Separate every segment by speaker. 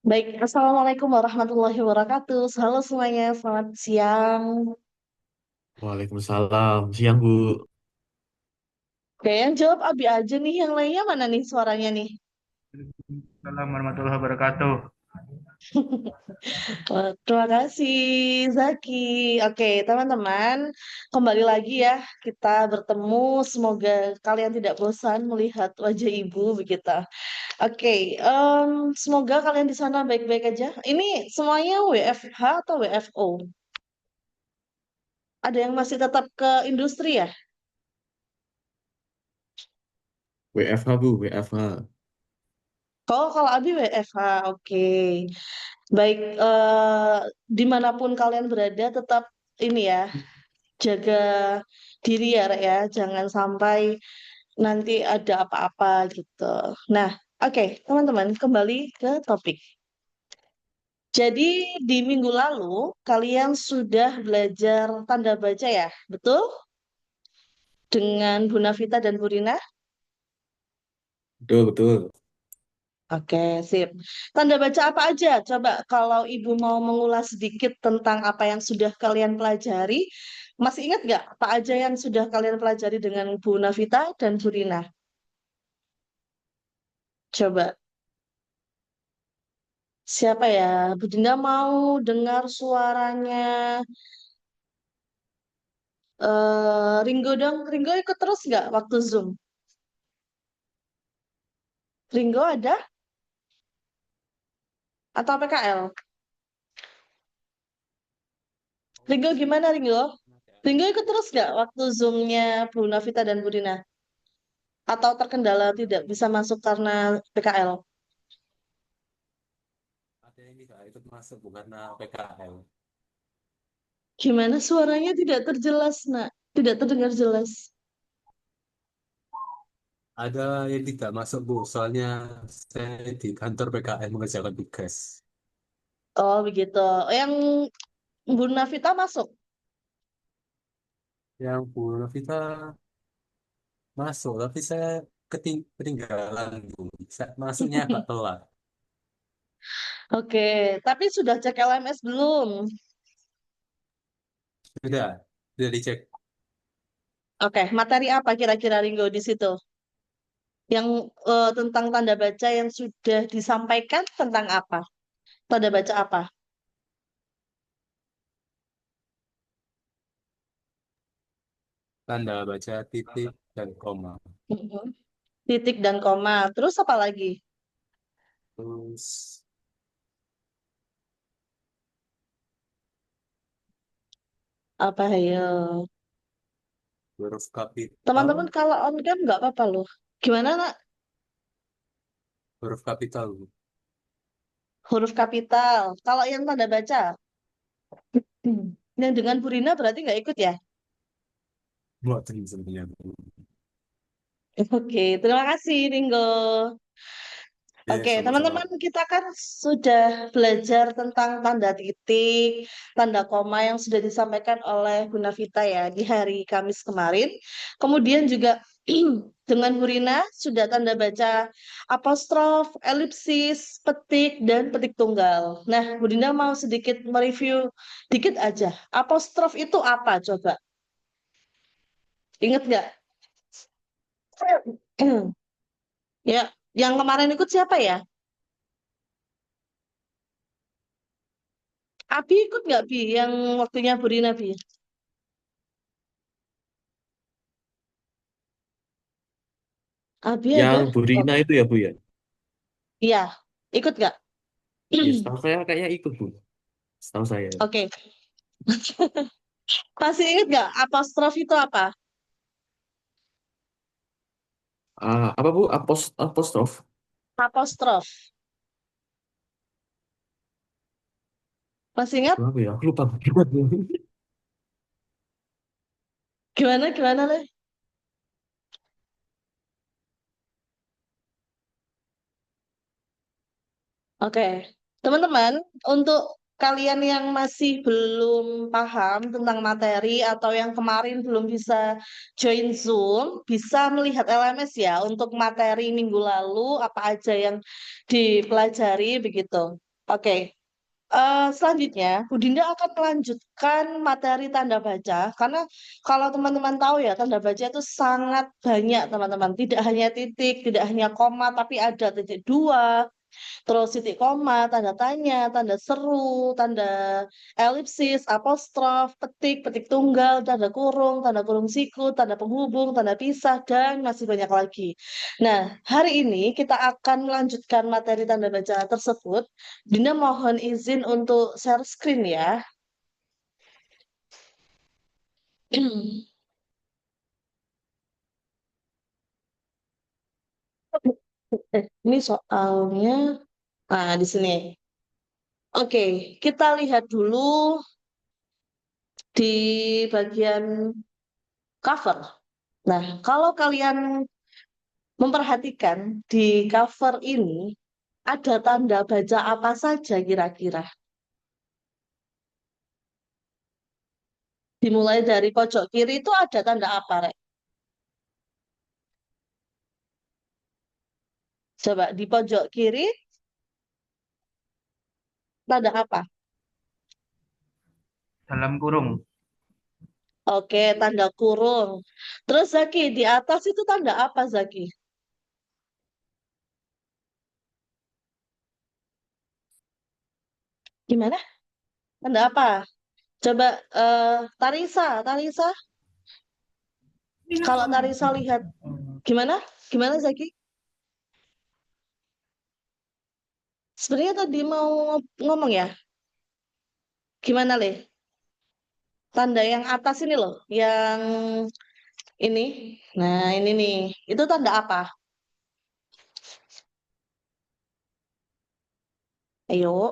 Speaker 1: Baik, Assalamualaikum warahmatullahi wabarakatuh. Halo semuanya, selamat siang.
Speaker 2: Waalaikumsalam. Siang, Bu.
Speaker 1: Oke, yang jawab Abi aja nih, yang lainnya mana nih suaranya nih?
Speaker 3: Assalamualaikum warahmatullahi wabarakatuh.
Speaker 1: Terima kasih, Zaki. Oke, teman-teman, kembali lagi ya. Kita bertemu, semoga kalian tidak bosan melihat wajah ibu begitu. Oke, semoga kalian di sana baik-baik aja. Ini semuanya WFH atau WFO? Ada yang masih tetap ke industri ya?
Speaker 2: WFH, Bu. WFH.
Speaker 1: Kalau Abi WFH, oke. Baik, dimanapun kalian berada, tetap ini ya, jaga diri ya, Rek, ya. Jangan sampai nanti ada apa-apa gitu. Nah, oke, teman-teman, kembali ke topik. Jadi di minggu lalu kalian sudah belajar tanda baca ya, betul? Dengan Bu Nafita dan Bu Rina?
Speaker 2: Betul, betul.
Speaker 1: Oke, sip. Tanda baca apa aja? Coba kalau Ibu mau mengulas sedikit tentang apa yang sudah kalian pelajari, masih ingat nggak apa aja yang sudah kalian pelajari dengan Bu Navita dan Bu Rina? Coba, siapa ya? Bu Dinda mau dengar suaranya. Ringo dong. Ringo ikut terus nggak waktu Zoom? Ringo ada? Atau PKL? Ringo gimana Ringo? Ringo ikut terus nggak waktu Zoom-nya Bu Navita dan Bu Rina? Atau terkendala tidak bisa masuk karena PKL?
Speaker 2: Ada yang tidak ikut masuk, Bu, karena PKL.
Speaker 1: Gimana suaranya tidak terjelas, nak? Tidak terdengar jelas.
Speaker 2: Ada yang tidak masuk, Bu. Soalnya saya di kantor PKL mengerjakan tugas.
Speaker 1: Oh, begitu. Yang Bu Navita masuk.
Speaker 2: Yang Bu Novita masuk, tapi saya ketinggalan, Bu. Masuknya agak telat.
Speaker 1: Oke, tapi sudah cek LMS belum?
Speaker 2: Sudah, sudah dicek.
Speaker 1: Oke, materi apa kira-kira Ringo di situ? Yang tentang tanda baca yang sudah disampaikan tentang apa? Tanda baca apa?
Speaker 2: Tanda baca titik dan koma.
Speaker 1: Mhm. Titik dan koma. Terus apa lagi?
Speaker 2: Terus
Speaker 1: Apa ya?
Speaker 2: huruf kapital.
Speaker 1: Teman-teman kalau on cam nggak apa-apa loh. Gimana, nak?
Speaker 2: Huruf kapital, Bu.
Speaker 1: Huruf kapital. Kalau yang tanda baca, yang dengan Purina berarti nggak ikut ya?
Speaker 2: Buat sebenarnya, Bu.
Speaker 1: Oke, terima kasih Ringo.
Speaker 2: Ya,
Speaker 1: Oke,
Speaker 2: sama-sama.
Speaker 1: teman-teman, kita kan sudah belajar tentang tanda titik, tanda koma yang sudah disampaikan oleh Bu Navita ya di hari Kamis kemarin. Kemudian juga dengan Bu Rina sudah tanda baca apostrof, elipsis, petik, dan petik tunggal. Nah, Bu Dinda mau sedikit mereview dikit aja. Apostrof itu apa coba? Ingat nggak? Ya, yang kemarin ikut siapa ya? Abi ikut nggak Bi yang waktunya Bu Rina Bi? Abi
Speaker 2: Yang
Speaker 1: ada?
Speaker 2: Bu
Speaker 1: Oh,
Speaker 2: Rina itu ya, Bu, ya?
Speaker 1: iya, ikut nggak?
Speaker 2: Ya, setahu saya kayaknya ikut, Bu. Setahu saya.
Speaker 1: Oke, masih ingat nggak apostrof itu apa?
Speaker 2: Apa, Bu? Apostrof?
Speaker 1: Apostrof. Masih ingat?
Speaker 2: Apa ya? Aku lupa.
Speaker 1: Gimana, gimana, Le? Oke, teman-teman, untuk kalian yang masih belum paham tentang materi atau yang kemarin belum bisa join Zoom, bisa melihat LMS ya untuk materi minggu lalu apa aja yang dipelajari begitu. Oke. Selanjutnya, Bu Dinda akan melanjutkan materi tanda baca, karena kalau teman-teman tahu ya, tanda baca itu sangat banyak, teman-teman. Tidak hanya titik, tidak hanya koma, tapi ada titik dua, terus titik koma, tanda tanya, tanda seru, tanda elipsis, apostrof, petik, petik tunggal, tanda kurung siku, tanda penghubung, tanda pisah, dan masih banyak lagi. Nah, hari ini kita akan melanjutkan materi tanda baca tersebut. Dinda mohon izin untuk share screen ya. Ini soalnya, nah di sini. Oke, kita lihat dulu di bagian cover. Nah, kalau kalian memperhatikan di cover ini, ada tanda baca apa saja kira-kira? Dimulai dari pojok kiri itu ada tanda apa, Rek? Coba di pojok kiri, tanda apa?
Speaker 3: Dalam kurung.
Speaker 1: Oke, tanda kurung. Terus Zaki, di atas itu tanda apa, Zaki? Gimana? Tanda apa? Coba Tarisa, Tarisa. Kalau Tarisa lihat, gimana? Gimana, Zaki? Sebenarnya tadi mau ngomong ya. Gimana, Le? Tanda yang atas ini loh, yang ini. Nah, ini nih. Itu tanda apa? Ayo,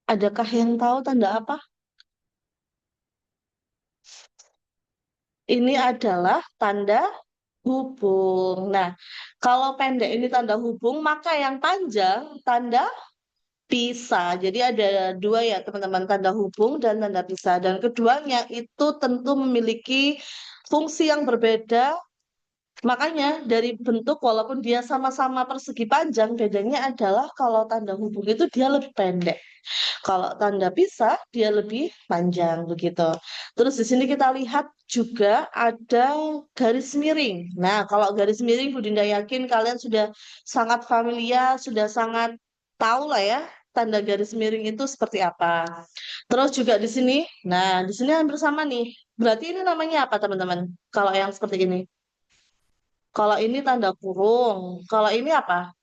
Speaker 1: adakah yang tahu tanda apa? Ini adalah tanda hubung. Nah, kalau pendek ini tanda hubung, maka yang panjang tanda pisah. Jadi ada dua ya teman-teman, tanda hubung dan tanda pisah. Dan keduanya itu tentu memiliki fungsi yang berbeda. Makanya dari bentuk walaupun dia sama-sama persegi panjang, bedanya adalah kalau tanda hubung itu dia lebih pendek. Kalau tanda pisah dia lebih panjang begitu. Terus di sini kita lihat juga ada garis miring. Nah, kalau garis miring Bu Dinda yakin kalian sudah sangat familiar, sudah sangat tahu lah ya tanda garis miring itu seperti apa. Terus juga di sini, nah di sini hampir sama nih. Berarti ini namanya apa teman-teman? Kalau yang seperti ini. Kalau ini tanda kurung. Kalau ini apa?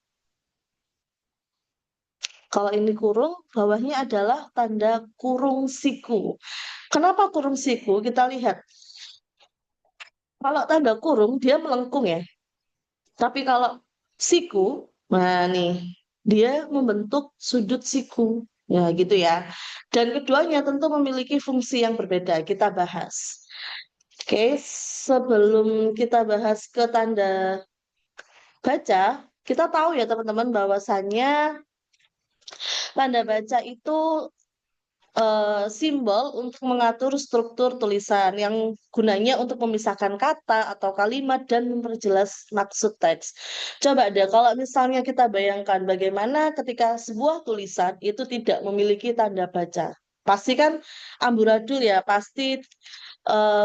Speaker 1: Kalau ini kurung, bawahnya adalah tanda kurung siku. Kenapa kurung siku? Kita lihat. Kalau tanda kurung, dia melengkung ya. Tapi kalau siku, nah nih, dia membentuk sudut siku. Ya gitu ya. Dan keduanya tentu memiliki fungsi yang berbeda. Kita bahas. Oke, sebelum kita bahas ke tanda baca, kita tahu ya teman-teman bahwasannya tanda baca itu simbol untuk mengatur struktur tulisan yang gunanya untuk memisahkan kata atau kalimat dan memperjelas maksud teks. Coba deh, kalau misalnya kita bayangkan bagaimana ketika sebuah tulisan itu tidak memiliki tanda baca. Pasti kan amburadul ya, pasti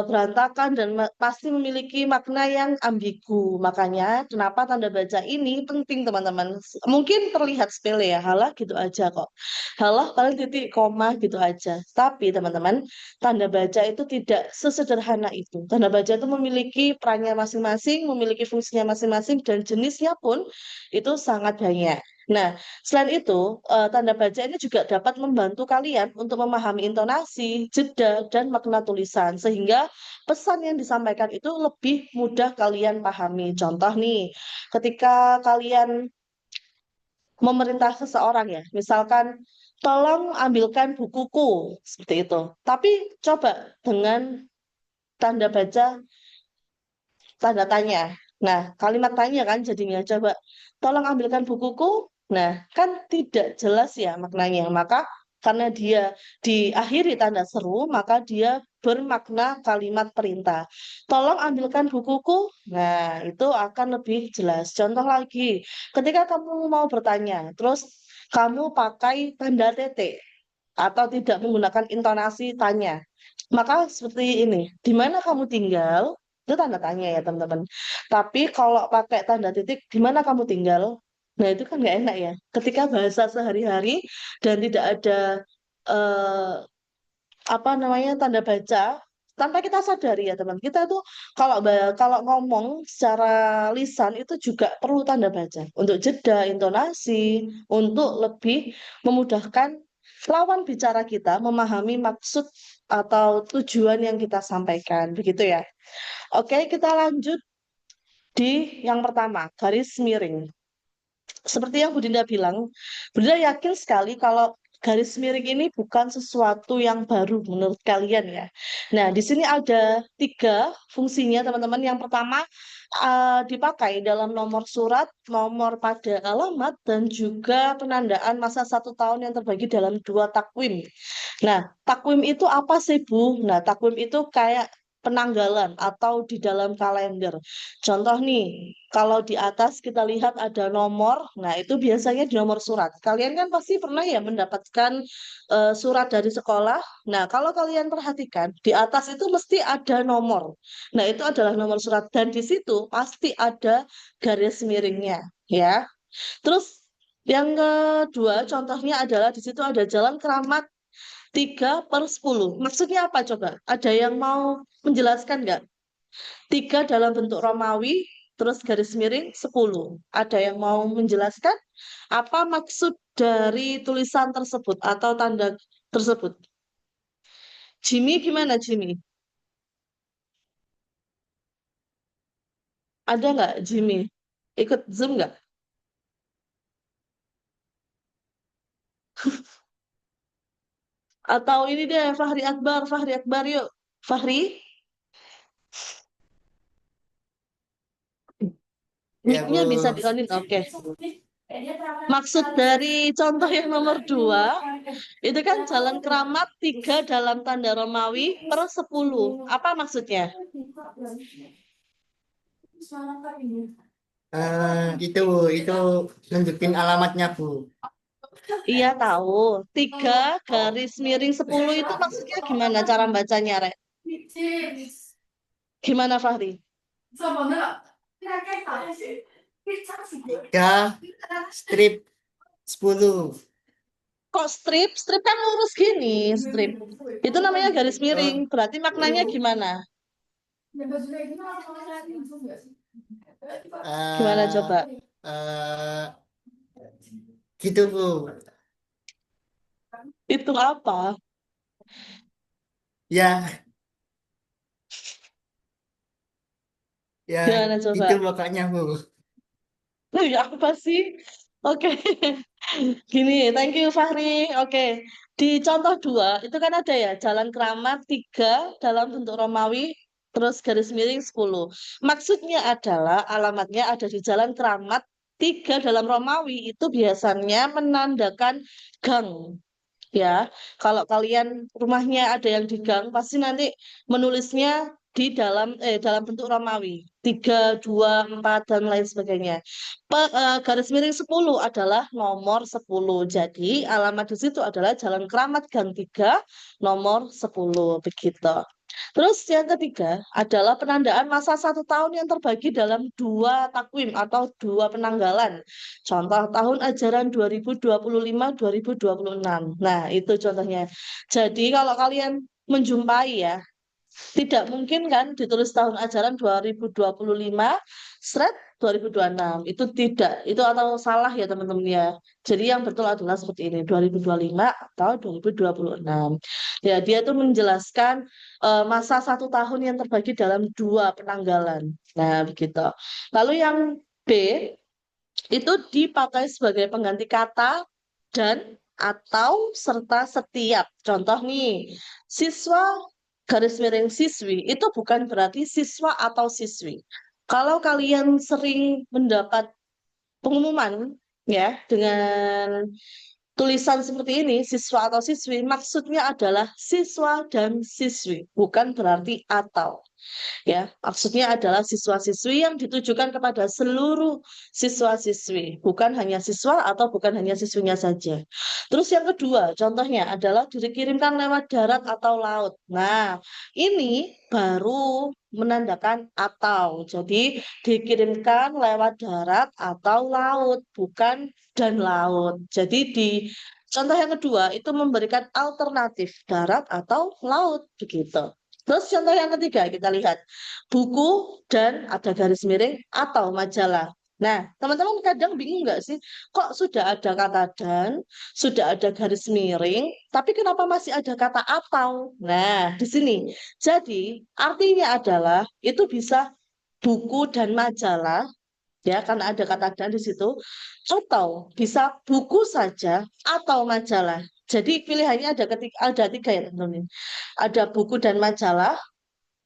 Speaker 1: berantakan dan pasti memiliki makna yang ambigu. Makanya kenapa tanda baca ini penting teman-teman. Mungkin terlihat sepele ya, halah gitu aja kok. Halah paling titik koma gitu aja. Tapi teman-teman, tanda baca itu tidak sesederhana itu. Tanda baca itu memiliki perannya masing-masing, memiliki fungsinya masing-masing dan jenisnya pun itu sangat banyak. Nah, selain itu, tanda baca ini juga dapat membantu kalian untuk memahami intonasi, jeda, dan makna tulisan, sehingga pesan yang disampaikan itu lebih mudah kalian pahami. Contoh nih, ketika kalian memerintah seseorang ya, misalkan, tolong ambilkan bukuku, seperti itu. Tapi coba dengan tanda baca, tanda tanya. Nah, kalimat tanya kan jadinya, coba, tolong ambilkan bukuku. Nah, kan tidak jelas ya maknanya. Maka Karena dia diakhiri tanda seru, maka dia bermakna kalimat perintah. Tolong ambilkan bukuku. Nah, itu akan lebih jelas. Contoh lagi, ketika kamu mau bertanya, terus kamu pakai tanda titik atau tidak menggunakan intonasi tanya. Maka seperti ini, di mana kamu tinggal? Itu tanda tanya ya teman-teman. Tapi kalau pakai tanda titik, di mana kamu tinggal? Nah itu kan nggak enak ya. Ketika bahasa sehari-hari dan tidak ada eh, apa namanya tanda baca, tanpa kita sadari ya teman. Kita tuh kalau ngomong secara lisan itu juga perlu tanda baca untuk jeda intonasi, untuk lebih memudahkan lawan bicara kita memahami maksud atau tujuan yang kita sampaikan, begitu ya. Oke, kita lanjut di yang pertama, garis miring. Seperti yang Bu Dinda bilang, Bu Dinda yakin sekali kalau garis miring ini bukan sesuatu yang baru menurut kalian ya. Nah, di sini ada tiga fungsinya teman-teman. Yang pertama, dipakai dalam nomor surat, nomor pada alamat, dan juga penandaan masa 1 tahun yang terbagi dalam 2 takwim. Nah, takwim itu apa sih, Bu? Nah, takwim itu kayak penanggalan atau di dalam kalender. Contoh nih, kalau di atas kita lihat ada nomor, nah itu biasanya di nomor surat. Kalian kan pasti pernah ya mendapatkan surat dari sekolah. Nah, kalau kalian perhatikan, di atas itu mesti ada nomor. Nah, itu adalah nomor surat dan di situ pasti ada garis miringnya, ya. Terus yang kedua contohnya adalah di situ ada Jalan Keramat 3/10. Maksudnya apa coba? Ada yang mau menjelaskan nggak? 3 dalam bentuk Romawi, terus garis miring 10. Ada yang mau menjelaskan apa maksud dari tulisan tersebut atau tanda tersebut? Jimmy gimana Jimmy? Ada nggak Jimmy? Ikut Zoom nggak? Atau ini deh Fahri Akbar yuk. Fahri,
Speaker 4: Ya,
Speaker 1: mic-nya bisa
Speaker 4: Bu.
Speaker 1: di-onin. Oke. Maksud dari contoh yang nomor 2, itu kan Jalan Keramat 3 dalam tanda Romawi/10. Apa maksudnya?
Speaker 4: Itu nunjukin alamatnya, Bu.
Speaker 1: Iya tahu. 3 garis miring 10 itu maksudnya gimana cara bacanya, Rek? Gimana, Fahri?
Speaker 4: 3 strip 10.
Speaker 1: Kok strip? Strip kan lurus gini, strip. Itu namanya garis miring.
Speaker 4: Oh,
Speaker 1: Berarti maknanya gimana? Gimana
Speaker 4: eh
Speaker 1: coba?
Speaker 4: eh gitu, Bu.
Speaker 1: Itu apa?
Speaker 4: Ya, ya,
Speaker 1: Gimana
Speaker 4: itu
Speaker 1: coba?
Speaker 4: makanya, Bu.
Speaker 1: Ya apa sih? Oke. Gini, thank you Fahri. Oke, di contoh 2 itu kan ada ya Jalan Keramat 3 dalam bentuk Romawi, terus garis miring 10. Maksudnya adalah alamatnya ada di Jalan Keramat 3 dalam Romawi itu biasanya menandakan gang. Ya, kalau kalian rumahnya ada yang di gang, pasti nanti menulisnya di dalam bentuk Romawi 3, 2, 4 dan lain sebagainya. Garis miring 10 adalah nomor 10. Jadi alamat di situ adalah Jalan Keramat Gang 3 nomor 10 begitu. Terus yang ketiga adalah penandaan masa 1 tahun yang terbagi dalam 2 takwim atau 2 penanggalan. Contoh tahun ajaran 2025-2026. Nah, itu contohnya. Jadi kalau kalian menjumpai ya, tidak mungkin kan ditulis tahun ajaran 2025 seret 2026. Itu tidak. Itu atau salah ya teman-teman ya. Jadi yang betul adalah seperti ini, 2025 atau 2026. Ya, dia itu menjelaskan masa 1 tahun yang terbagi dalam 2 penanggalan. Nah, begitu. Lalu yang B itu dipakai sebagai pengganti kata dan atau serta setiap. Contoh nih, siswa garis miring siswi itu bukan berarti siswa atau siswi. Kalau kalian sering mendapat pengumuman ya dengan tulisan seperti ini, siswa atau siswi, maksudnya adalah siswa dan siswi, bukan berarti atau. Ya, maksudnya adalah siswa-siswi yang ditujukan kepada seluruh siswa-siswi, bukan hanya siswa atau bukan hanya siswinya saja. Terus yang kedua, contohnya adalah dikirimkan lewat darat atau laut. Nah, ini baru menandakan atau. Jadi, dikirimkan lewat darat atau laut, bukan dan laut. Jadi, di contoh yang kedua itu memberikan alternatif darat atau laut, begitu. Terus contoh yang ketiga kita lihat buku dan ada garis miring atau majalah. Nah, teman-teman kadang bingung nggak sih? Kok sudah ada kata dan, sudah ada garis miring, tapi kenapa masih ada kata atau? Nah, di sini. Jadi, artinya adalah itu bisa buku dan majalah, ya, karena ada kata dan di situ, atau bisa buku saja atau majalah. Jadi pilihannya ada tiga ya teman-teman. Ada buku dan majalah,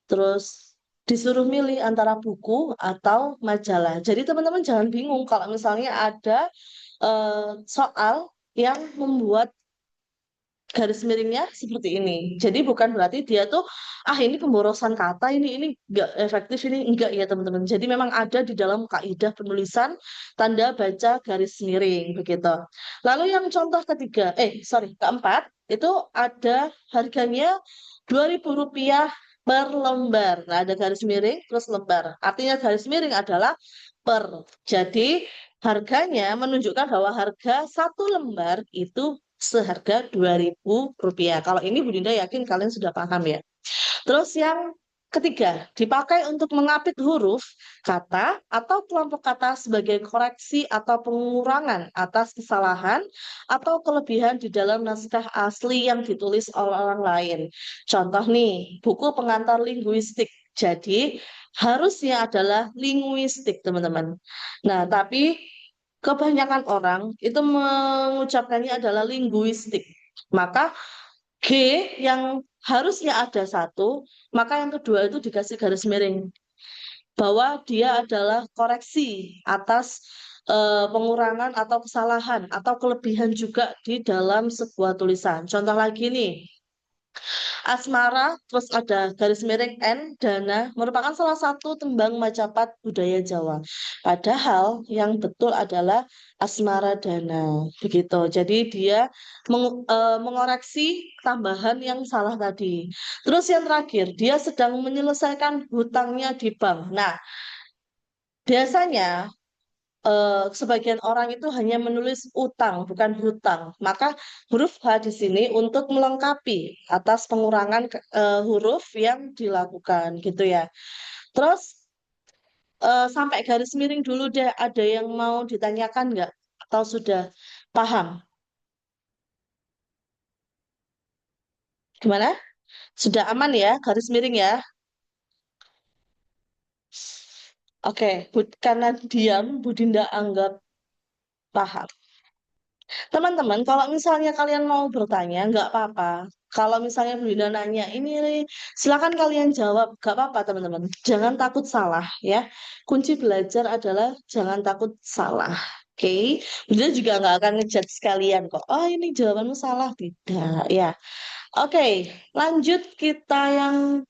Speaker 1: terus disuruh milih antara buku atau majalah. Jadi teman-teman jangan bingung kalau misalnya ada soal yang membuat garis miringnya seperti ini. Jadi bukan berarti dia tuh ini pemborosan kata, ini enggak efektif, ini enggak ya teman-teman. Jadi memang ada di dalam kaidah penulisan tanda baca garis miring begitu. Lalu yang contoh ketiga, keempat itu ada harganya Rp2.000 per lembar. Nah, ada garis miring terus lembar. Artinya garis miring adalah per. Jadi harganya menunjukkan bahwa harga satu lembar itu seharga Rp2.000. Kalau ini Bu Dinda yakin kalian sudah paham ya. Terus yang ketiga, dipakai untuk mengapit huruf, kata, atau kelompok kata sebagai koreksi atau pengurangan atas kesalahan atau kelebihan di dalam naskah asli yang ditulis oleh orang lain. Contoh nih, buku pengantar linguistik. Jadi, harusnya adalah linguistik, teman-teman. Nah, tapi kebanyakan orang itu mengucapkannya adalah linguistik. Maka G yang harusnya ada satu, maka yang kedua itu dikasih garis miring. Bahwa dia adalah koreksi atas pengurangan atau kesalahan atau kelebihan juga di dalam sebuah tulisan. Contoh lagi nih, asmara, terus ada garis miring N, dana, merupakan salah satu tembang Majapahit budaya Jawa. Padahal yang betul adalah asmara dana. Begitu. Jadi dia mengoreksi tambahan yang salah tadi. Terus yang terakhir, dia sedang menyelesaikan hutangnya di bank. Nah, biasanya sebagian orang itu hanya menulis utang, bukan hutang. Maka huruf H di sini untuk melengkapi atas pengurangan huruf yang dilakukan, gitu ya. Terus sampai garis miring dulu deh, ada yang mau ditanyakan nggak? Atau sudah paham? Gimana? Sudah aman ya, garis miring ya? Oke, karena diam, Bu Dinda anggap paham. Teman-teman, kalau misalnya kalian mau bertanya, nggak apa-apa. Kalau misalnya Bu Dinda nanya, ini nih, silakan kalian jawab. Nggak apa-apa, teman-teman. Jangan takut salah, ya. Kunci belajar adalah jangan takut salah. Oke, Bu Dinda juga nggak akan ngejudge sekalian kok. Oh, ini jawabanmu salah. Tidak, ya. Oke, lanjut kita yang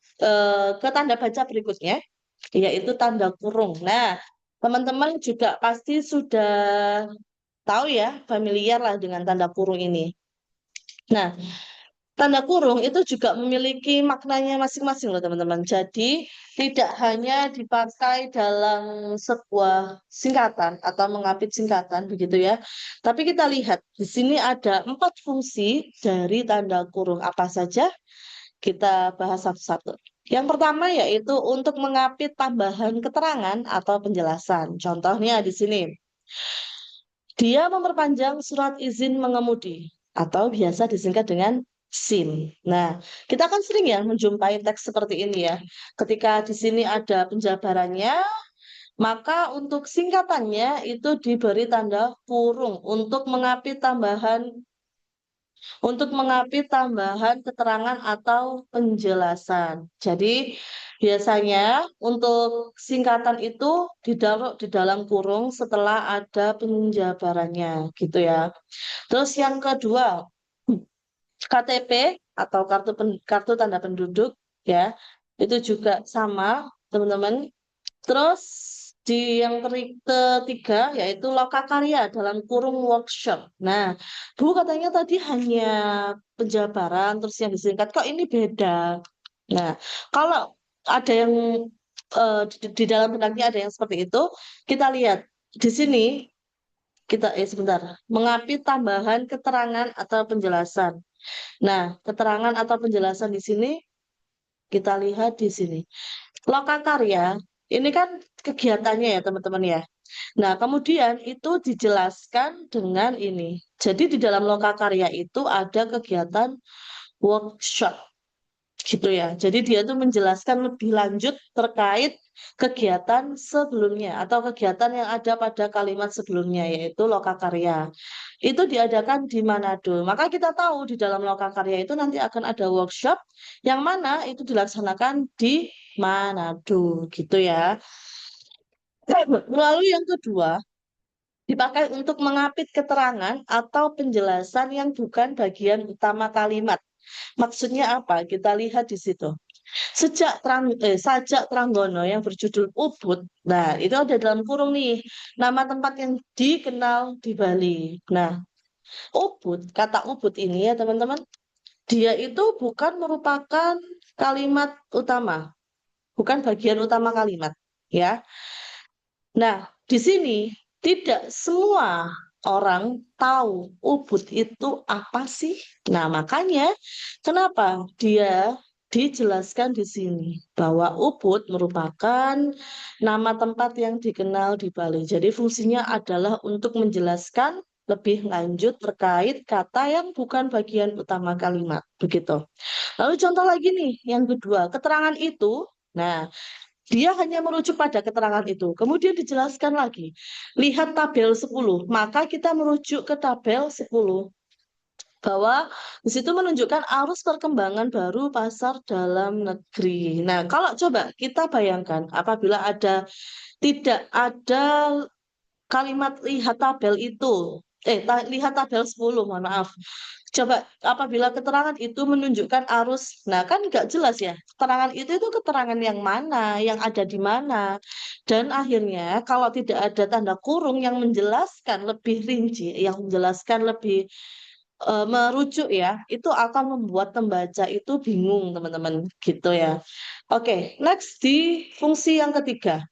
Speaker 1: ke tanda baca berikutnya, yaitu tanda kurung. Nah, teman-teman juga pasti sudah tahu ya, familiar lah dengan tanda kurung ini. Nah, tanda kurung itu juga memiliki maknanya masing-masing loh teman-teman. Jadi tidak hanya dipakai dalam sebuah singkatan atau mengapit singkatan begitu ya. Tapi kita lihat di sini ada 4 fungsi dari tanda kurung. Apa saja? Kita bahas satu-satu. Yang pertama yaitu untuk mengapit tambahan keterangan atau penjelasan. Contohnya di sini. Dia memperpanjang surat izin mengemudi atau biasa disingkat dengan SIM. Nah, kita kan sering ya menjumpai teks seperti ini ya. Ketika di sini ada penjabarannya, maka untuk singkatannya itu diberi tanda kurung untuk mengapit tambahan untuk mengapit tambahan keterangan atau penjelasan. Jadi biasanya untuk singkatan itu ditaruh di dalam kurung setelah ada penjabarannya gitu ya. Terus yang kedua, KTP atau kartu tanda penduduk ya. Itu juga sama, teman-teman. Terus di yang ketiga yaitu lokakarya dalam kurung workshop. Nah, Bu katanya tadi hanya penjabaran terus yang disingkat kok ini beda. Nah, kalau ada yang di dalam benaknya ada yang seperti itu, kita lihat di sini sebentar, mengapit tambahan keterangan atau penjelasan. Nah, keterangan atau penjelasan di sini kita lihat di sini. Lokakarya ini kan kegiatannya ya teman-teman ya. Nah, kemudian itu dijelaskan dengan ini. Jadi di dalam lokakarya itu ada kegiatan workshop gitu ya. Jadi dia tuh menjelaskan lebih lanjut terkait kegiatan sebelumnya atau kegiatan yang ada pada kalimat sebelumnya yaitu lokakarya. Itu diadakan di Manado. Maka kita tahu di dalam lokakarya itu nanti akan ada workshop yang mana itu dilaksanakan di Manado gitu ya. Lalu yang kedua, dipakai untuk mengapit keterangan atau penjelasan yang bukan bagian utama kalimat. Maksudnya apa? Kita lihat di situ. Sajak Tranggono yang berjudul Ubud. Nah, itu ada dalam kurung nih. Nama tempat yang dikenal di Bali. Nah, Ubud, kata Ubud ini ya teman-teman, dia itu bukan merupakan kalimat utama, bukan bagian utama kalimat, ya. Nah, di sini tidak semua orang tahu Ubud itu apa sih. Nah, makanya kenapa dia dijelaskan di sini bahwa Ubud merupakan nama tempat yang dikenal di Bali. Jadi fungsinya adalah untuk menjelaskan lebih lanjut terkait kata yang bukan bagian utama kalimat. Begitu. Lalu contoh lagi nih, yang kedua, keterangan itu. Nah, dia hanya merujuk pada keterangan itu. Kemudian dijelaskan lagi. Lihat tabel 10. Maka kita merujuk ke tabel 10. Bahwa di situ menunjukkan arus perkembangan baru pasar dalam negeri. Nah, kalau coba kita bayangkan apabila tidak ada kalimat lihat tabel itu. Lihat tabel 10, mohon maaf. Coba apabila keterangan itu menunjukkan arus, nah kan nggak jelas ya. Keterangan itu keterangan yang mana, yang ada di mana. Dan akhirnya kalau tidak ada tanda kurung yang menjelaskan lebih rinci, yang menjelaskan lebih merujuk ya, itu akan membuat pembaca itu bingung teman-teman gitu ya. Oke, next di fungsi yang ketiga.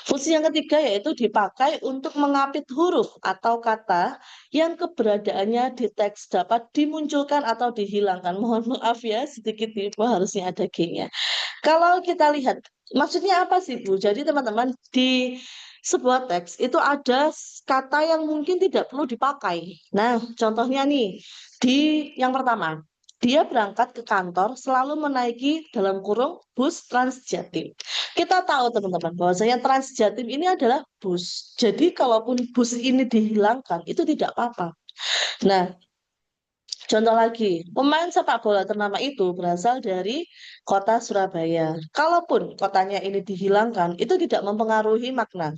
Speaker 1: Fungsi yang ketiga yaitu dipakai untuk mengapit huruf atau kata yang keberadaannya di teks dapat dimunculkan atau dihilangkan. Mohon maaf ya, sedikit info harusnya ada G-nya. Kalau kita lihat, maksudnya apa sih Bu? Jadi teman-teman, di sebuah teks itu ada kata yang mungkin tidak perlu dipakai. Nah, contohnya nih, di yang pertama, dia berangkat ke kantor selalu menaiki dalam kurung bus Transjatim. Kita tahu teman-teman bahwasanya Transjatim ini adalah bus. Jadi kalaupun bus ini dihilangkan itu tidak apa-apa. Nah, contoh lagi, pemain sepak bola ternama itu berasal dari kota Surabaya. Kalaupun kotanya ini dihilangkan, itu tidak mempengaruhi makna.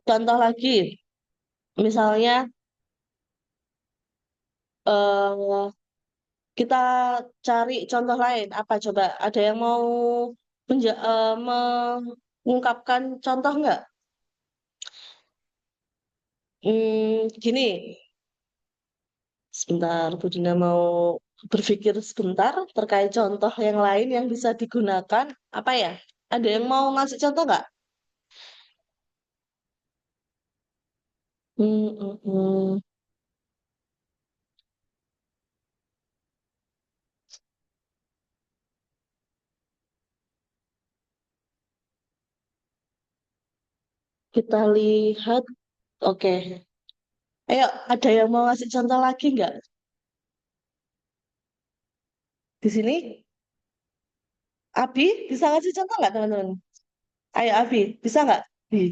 Speaker 1: Contoh lagi, misalnya eh, kita cari contoh lain. Apa coba? Ada yang mau mengungkapkan contoh nggak? Gini, sebentar, Bu Dina mau berpikir sebentar terkait contoh yang lain yang bisa digunakan. Apa ya? Ada yang mau ngasih contoh nggak? Hmm, hmm, hmm. Kita lihat. Oke. Ayo, ada yang mau ngasih contoh lagi nggak? Di sini? Abi, bisa ngasih contoh nggak teman-teman? Ayo, Abi, bisa nggak? Bi.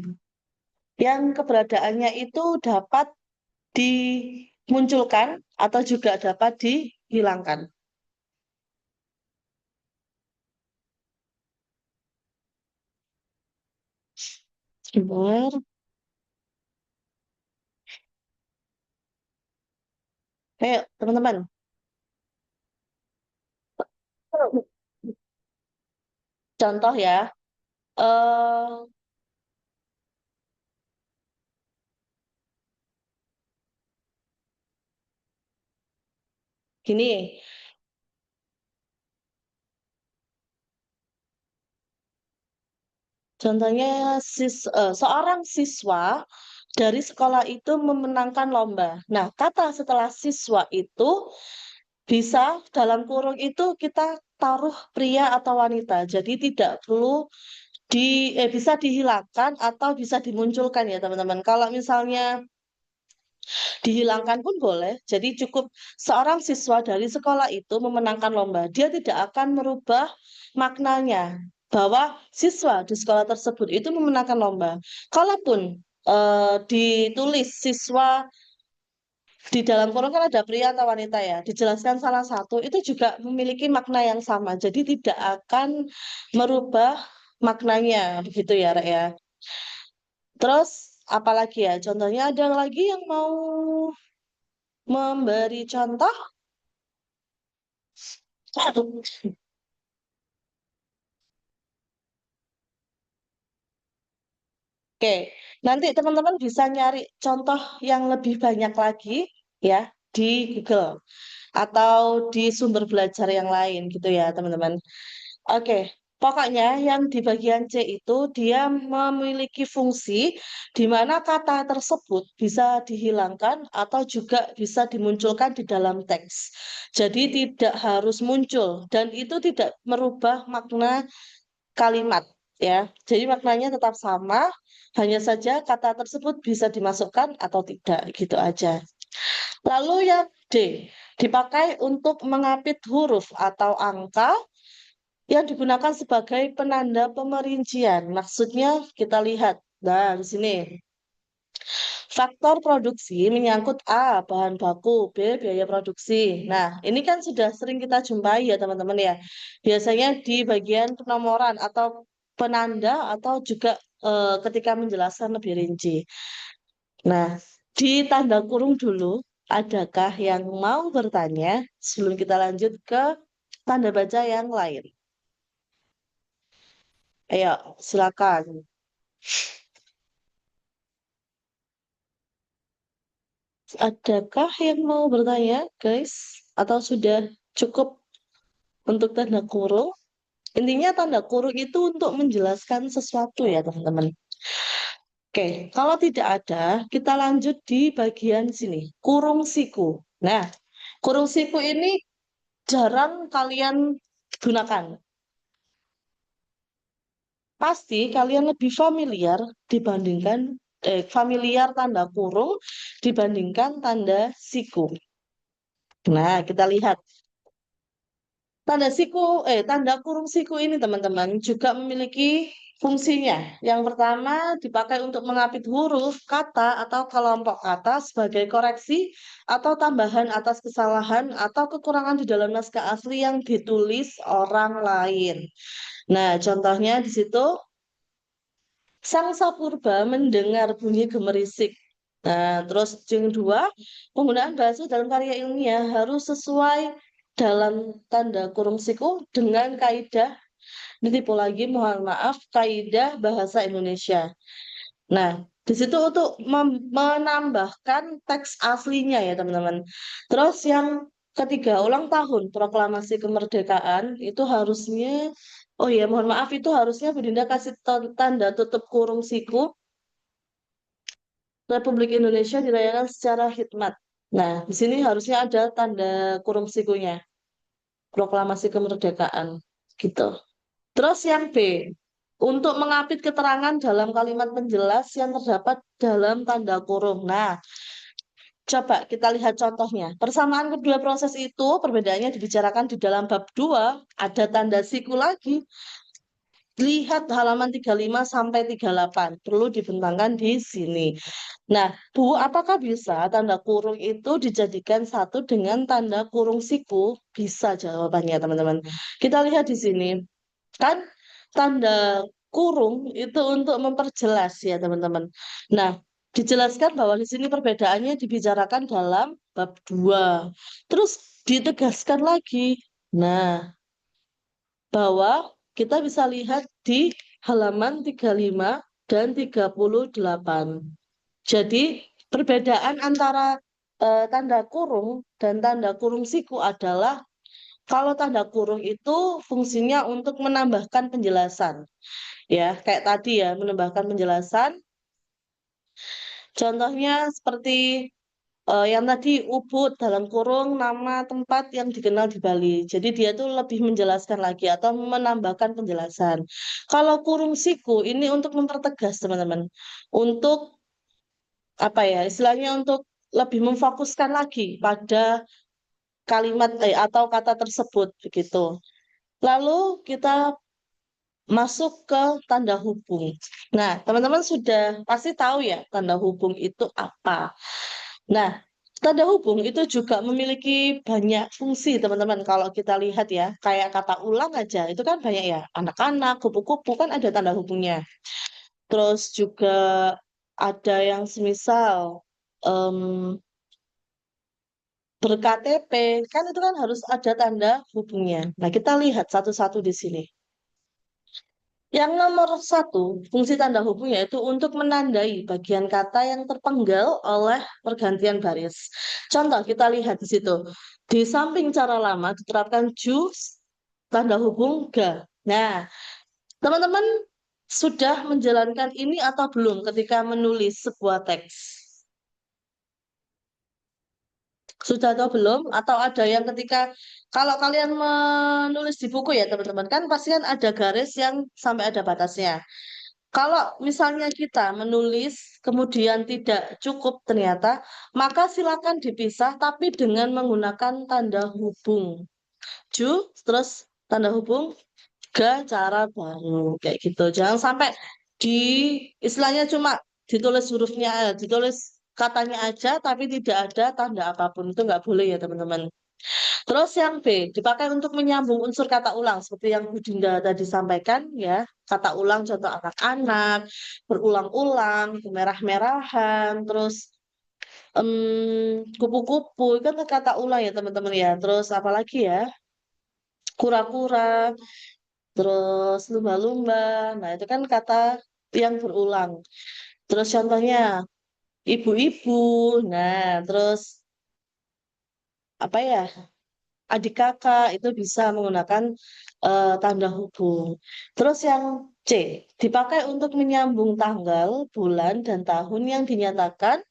Speaker 1: Yang keberadaannya itu dapat di dimunculkan atau juga dapat dihilangkan. Sebentar. Ayo, teman-teman. Contoh ya. eh Gini, contohnya seorang siswa dari sekolah itu memenangkan lomba. Nah, kata setelah siswa itu bisa dalam kurung itu kita taruh pria atau wanita. Jadi tidak perlu bisa dihilangkan atau bisa dimunculkan ya teman-teman. Kalau misalnya dihilangkan pun boleh. Jadi cukup seorang siswa dari sekolah itu memenangkan lomba. Dia tidak akan merubah maknanya bahwa siswa di sekolah tersebut itu memenangkan lomba. Kalaupun ditulis siswa di dalam kurung kan ada pria atau wanita ya, dijelaskan salah satu itu juga memiliki makna yang sama. Jadi tidak akan merubah maknanya begitu ya, Rek ya. Terus apalagi ya? Contohnya ada lagi yang mau memberi contoh? Oke, nanti teman-teman bisa nyari contoh yang lebih banyak lagi ya di Google atau di sumber belajar yang lain gitu ya teman-teman. Oke, pokoknya yang di bagian C itu dia memiliki fungsi di mana kata tersebut bisa dihilangkan atau juga bisa dimunculkan di dalam teks. Jadi tidak harus muncul dan itu tidak merubah makna kalimat ya. Jadi maknanya tetap sama, hanya saja kata tersebut bisa dimasukkan atau tidak gitu aja. Lalu yang D, dipakai untuk mengapit huruf atau angka yang digunakan sebagai penanda pemerincian. Maksudnya kita lihat, nah di sini. Faktor produksi menyangkut A, bahan baku, B, biaya produksi. Nah, ini kan sudah sering kita jumpai ya teman-teman ya. Biasanya di bagian penomoran atau penanda atau juga ketika menjelaskan lebih rinci. Nah, di tanda kurung dulu, adakah yang mau bertanya sebelum kita lanjut ke tanda baca yang lain? Ayo, silakan. Adakah yang mau bertanya, guys? Atau sudah cukup untuk tanda kurung? Intinya tanda kurung itu untuk menjelaskan sesuatu ya, teman-teman. Oke, kalau tidak ada, kita lanjut di bagian sini. Kurung siku. Nah, kurung siku ini jarang kalian gunakan. Pasti kalian lebih familiar tanda kurung dibandingkan tanda siku. Nah, kita lihat tanda kurung siku ini teman-teman juga memiliki fungsinya. Yang pertama dipakai untuk mengapit huruf, kata atau kelompok kata sebagai koreksi atau tambahan atas kesalahan atau kekurangan di dalam naskah asli yang ditulis orang lain. Nah, contohnya di situ Sang Sapurba mendengar bunyi gemerisik. Nah, terus yang kedua, penggunaan bahasa dalam karya ilmiah harus sesuai dalam tanda kurung siku dengan kaidah, ditipu lagi, mohon maaf, kaidah bahasa Indonesia. Nah, di situ untuk menambahkan teks aslinya ya teman-teman. Terus yang ketiga, ulang tahun proklamasi kemerdekaan itu harusnya, oh ya mohon maaf itu harusnya Budinda kasih tanda tutup kurung siku. Republik Indonesia dirayakan secara hikmat. Nah, di sini harusnya ada tanda kurung sikunya, proklamasi kemerdekaan, gitu. Terus yang B, untuk mengapit keterangan dalam kalimat penjelas yang terdapat dalam tanda kurung. Nah, coba kita lihat contohnya. Persamaan kedua proses itu, perbedaannya dibicarakan di dalam bab 2, ada tanda siku lagi. lihat halaman 35 sampai 38. Perlu dibentangkan di sini. Nah, Bu, apakah bisa tanda kurung itu dijadikan satu dengan tanda kurung siku? Bisa jawabannya, teman-teman. Kita lihat di sini. Kan tanda kurung itu untuk memperjelas ya, teman-teman. Nah, dijelaskan bahwa di sini perbedaannya dibicarakan dalam bab 2. Terus ditegaskan lagi. Nah, bahwa kita bisa lihat di halaman 35 dan 38. Jadi, perbedaan antara tanda kurung dan tanda kurung siku adalah kalau tanda kurung itu fungsinya untuk menambahkan penjelasan. Ya, kayak tadi ya, menambahkan penjelasan. Contohnya seperti yang tadi Ubud dalam kurung nama tempat yang dikenal di Bali. Jadi dia tuh lebih menjelaskan lagi atau menambahkan penjelasan. Kalau kurung siku ini untuk mempertegas teman-teman. Untuk apa ya? Istilahnya untuk lebih memfokuskan lagi pada kalimat atau kata tersebut begitu. Lalu kita masuk ke tanda hubung. Nah, teman-teman sudah pasti tahu ya tanda hubung itu apa. Nah, tanda hubung itu juga memiliki banyak fungsi, teman-teman. Kalau kita lihat ya, kayak kata ulang aja, itu kan banyak ya. Anak-anak, kupu-kupu kan ada tanda hubungnya. Terus juga ada yang semisal em, ber-KTP, kan itu kan harus ada tanda hubungnya. Nah, kita lihat satu-satu di sini. Yang nomor satu, fungsi tanda hubung yaitu untuk menandai bagian kata yang terpenggal oleh pergantian baris. Contoh, kita lihat di situ. Di samping cara lama diterapkan jus, tanda hubung ga. Nah, teman-teman sudah menjalankan ini atau belum ketika menulis sebuah teks? Sudah atau belum? Atau ada yang ketika kalau kalian menulis di buku ya teman-teman kan pasti kan ada garis yang sampai ada batasnya. Kalau misalnya kita menulis kemudian tidak cukup ternyata, maka silakan dipisah tapi dengan menggunakan tanda hubung. Ju, terus tanda hubung, ga, cara baru. Kayak gitu. Jangan sampai di istilahnya cuma ditulis hurufnya, ditulis katanya aja tapi tidak ada tanda apapun. Itu nggak boleh ya teman-teman. Terus yang B, dipakai untuk menyambung unsur kata ulang seperti yang Bu Dinda tadi sampaikan ya. Kata ulang contoh anak-anak, berulang-ulang, merah-merahan, terus kupu-kupu itu kan kata ulang ya teman-teman ya. Terus apalagi ya? Kura-kura, terus lumba-lumba. Nah, itu kan kata yang berulang. Terus contohnya ibu-ibu. Nah, terus apa ya? Adik kakak itu bisa menggunakan tanda hubung. Terus yang C, dipakai untuk menyambung tanggal, bulan, dan tahun yang dinyatakan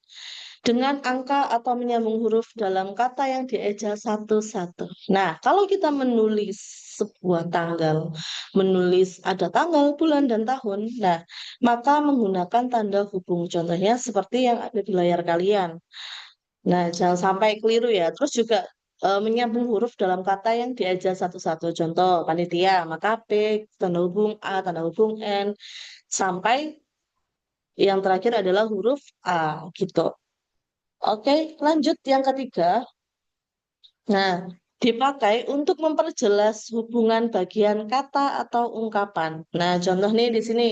Speaker 1: dengan angka atau menyambung huruf dalam kata yang dieja satu-satu. Nah, kalau kita menulis sebuah tanggal, menulis ada tanggal, bulan, dan tahun, nah, maka menggunakan tanda hubung. Contohnya seperti yang ada di layar kalian. Nah, jangan sampai keliru ya. Terus juga menyambung huruf dalam kata yang diajar satu-satu. Contoh, panitia, maka P, tanda hubung A, tanda hubung N, sampai yang terakhir adalah huruf A, gitu. Oke, lanjut yang ketiga. Nah, dipakai untuk memperjelas hubungan bagian kata atau ungkapan. Nah, contoh nih di sini.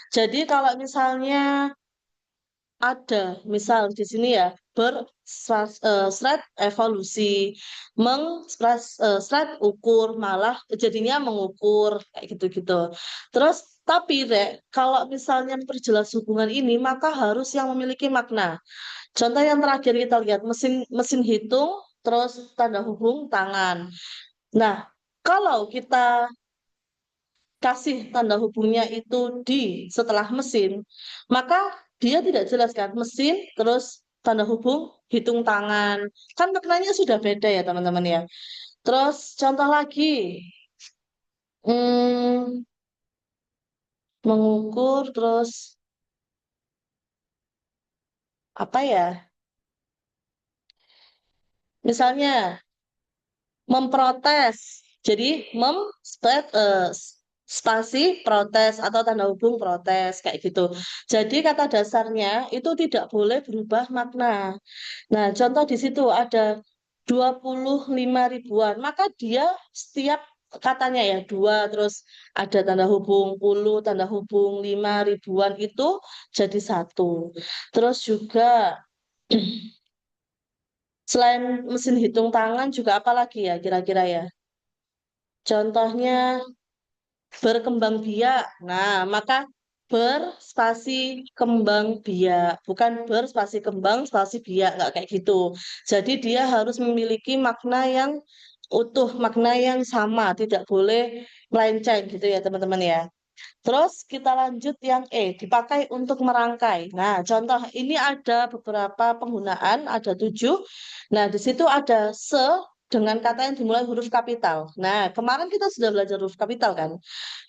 Speaker 1: Jadi kalau misalnya ada, misal di sini ya, thread evolusi, thread ukur, malah jadinya mengukur, kayak gitu-gitu. Terus, tapi Rek, kalau misalnya memperjelas hubungan ini, maka harus yang memiliki makna. Contoh yang terakhir kita lihat, mesin mesin hitung, terus tanda hubung tangan. Nah, kalau kita kasih tanda hubungnya itu di setelah mesin, maka dia tidak jelas kan mesin terus tanda hubung hitung tangan. Kan maknanya sudah beda ya teman-teman ya. Terus contoh lagi, hmm, mengukur terus apa ya? Misalnya memprotes. Jadi spasi protes atau tanda hubung protes kayak gitu. Jadi kata dasarnya itu tidak boleh berubah makna. Nah, contoh di situ ada 25 ribuan, maka dia setiap katanya ya dua terus ada tanda hubung puluh, tanda hubung 5 ribuan itu jadi satu. Terus juga selain mesin hitung tangan juga apa lagi ya kira-kira ya? Contohnya berkembang biak. Nah, maka berspasi kembang biak, bukan berspasi kembang spasi biak, nggak kayak gitu. Jadi dia harus memiliki makna yang utuh, makna yang sama, tidak boleh melenceng gitu ya teman-teman ya. Terus kita lanjut yang E, dipakai untuk merangkai. Nah, contoh ini ada beberapa penggunaan, ada 7. Nah, di situ ada se dengan kata yang dimulai huruf kapital. Nah, kemarin kita sudah belajar huruf kapital kan?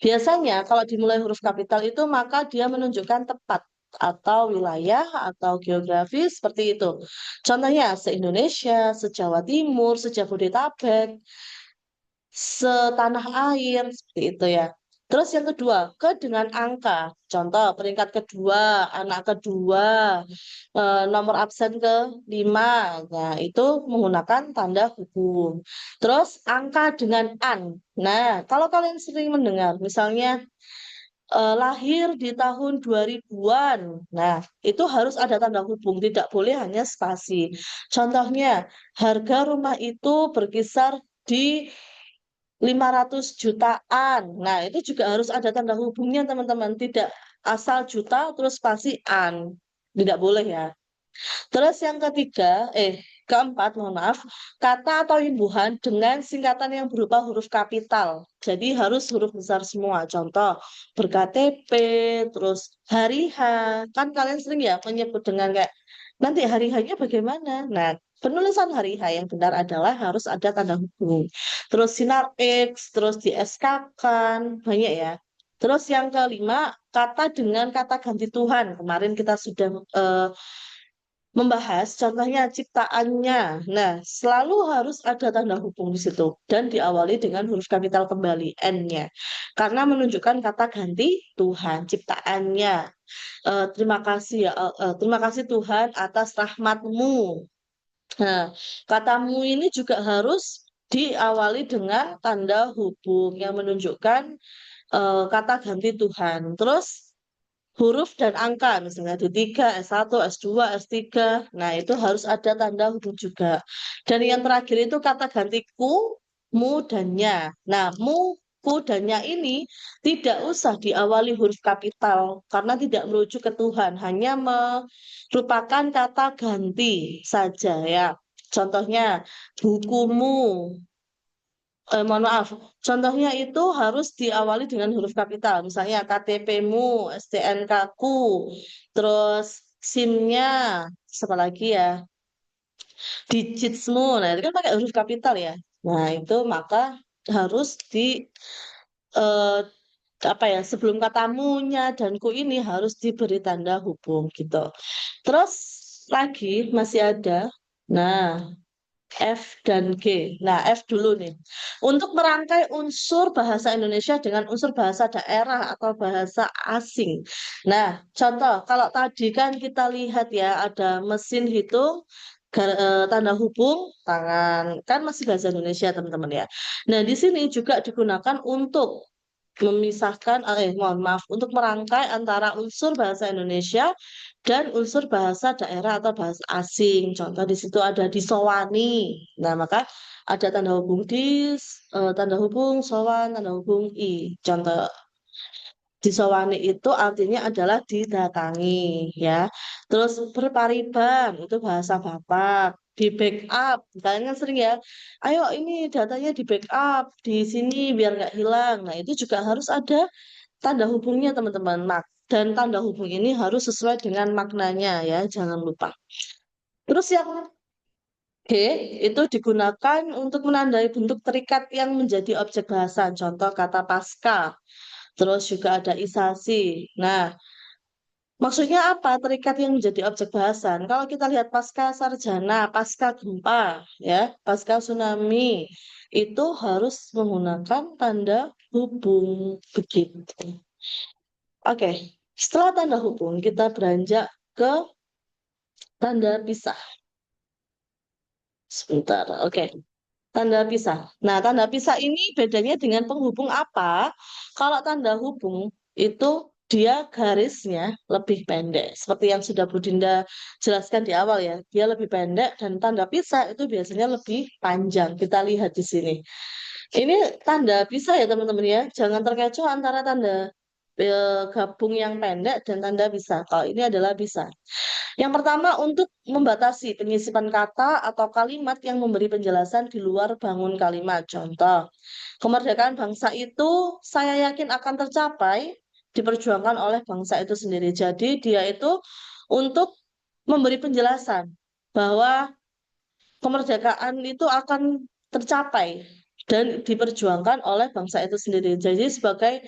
Speaker 1: Biasanya kalau dimulai huruf kapital itu maka dia menunjukkan tempat atau wilayah atau geografi seperti itu. Contohnya se-Indonesia, se-Jawa Timur, se-Jabodetabek, setanah air seperti itu ya. Terus yang kedua, ke dengan angka. Contoh, peringkat kedua, anak kedua, nomor absen ke-5. Nah, itu menggunakan tanda hubung. Terus angka dengan an. Nah, kalau kalian sering mendengar, misalnya lahir di tahun 2000-an. Nah, itu harus ada tanda hubung, tidak boleh hanya spasi. Contohnya, harga rumah itu berkisar di 500 jutaan. Nah, itu juga harus ada tanda hubungnya, teman-teman. Tidak asal juta terus spasi an. Tidak boleh ya. Terus yang ketiga, keempat, mohon maaf, kata atau imbuhan dengan singkatan yang berupa huruf kapital. Jadi harus huruf besar semua. Contoh, ber-KTP, terus hari H. Kan kalian sering ya menyebut dengan kayak, nanti hari H-nya bagaimana? Nah, penulisan hari H yang benar adalah harus ada tanda hubung. Terus sinar X, terus di SK-kan, banyak ya. Terus yang kelima, kata dengan kata ganti Tuhan. Kemarin kita sudah membahas contohnya ciptaannya. Nah, selalu harus ada tanda hubung di situ dan diawali dengan huruf kapital kembali N-nya. Karena menunjukkan kata ganti Tuhan, ciptaannya. Terima kasih ya, terima kasih Tuhan atas rahmatmu. Nah, katamu ini juga harus diawali dengan tanda hubung yang menunjukkan kata ganti Tuhan. Terus huruf dan angka, misalnya D3, S1, S2, S3. Nah, itu harus ada tanda hubung juga. Dan yang terakhir itu kata ganti ku, mu, dan nya. Nah, mu, ku, dan nya ini tidak usah diawali huruf kapital karena tidak merujuk ke Tuhan, hanya merupakan kata ganti saja ya. Contohnya, bukumu, mohon maaf, contohnya itu harus diawali dengan huruf kapital. Misalnya KTP-mu, STNK-ku, terus SIM-nya, siapa lagi ya, digitsmu. Nah, itu kan pakai huruf kapital ya. Nah, itu maka harus di eh, apa ya, sebelum kata mu-nya dan ku ini harus diberi tanda hubung gitu. Terus lagi masih ada. Nah, F dan G. Nah, F dulu nih. Untuk merangkai unsur bahasa Indonesia dengan unsur bahasa daerah atau bahasa asing. Nah, contoh, kalau tadi kan kita lihat ya, ada mesin hitung, tanda hubung, tangan. Kan masih bahasa Indonesia, teman-teman ya. Nah, di sini juga digunakan untuk memisahkan, mohon maaf, untuk merangkai antara unsur bahasa Indonesia dan unsur bahasa daerah atau bahasa asing. Contoh di situ ada disowani. Nah, maka ada tanda hubung dis, tanda hubung sowan, tanda hubung i. Contoh disowani itu artinya adalah didatangi ya. Terus berpariban itu bahasa Bapak. Di backup, kalian kan sering ya. Ayo ini datanya di backup di sini biar nggak hilang. Nah itu juga harus ada tanda hubungnya teman-teman. Dan tanda hubung ini harus sesuai dengan maknanya ya, jangan lupa. Terus yang G itu digunakan untuk menandai bentuk terikat yang menjadi objek bahasan. Contoh kata pasca. Terus juga ada isasi. Nah, Maksudnya apa? Terikat yang menjadi objek bahasan. Kalau kita lihat pasca sarjana, pasca gempa, ya, pasca tsunami, itu harus menggunakan tanda hubung begitu. Oke, setelah tanda hubung kita beranjak ke tanda pisah. Sebentar, oke. Tanda pisah. Nah, tanda pisah ini bedanya dengan penghubung apa? Kalau tanda hubung itu dia garisnya lebih pendek. Seperti yang sudah Bu Dinda jelaskan di awal ya. Dia lebih pendek dan tanda pisah itu biasanya lebih panjang. Kita lihat di sini. Ini tanda pisah ya teman-teman ya. Jangan terkecoh antara tanda gabung yang pendek dan tanda pisah. Kalau ini adalah pisah. Yang pertama, untuk membatasi penyisipan kata atau kalimat yang memberi penjelasan di luar bangun kalimat. Contoh, kemerdekaan bangsa itu saya yakin akan tercapai diperjuangkan oleh bangsa itu sendiri. Jadi dia itu untuk memberi penjelasan bahwa kemerdekaan itu akan tercapai dan diperjuangkan oleh bangsa itu sendiri. Jadi sebagai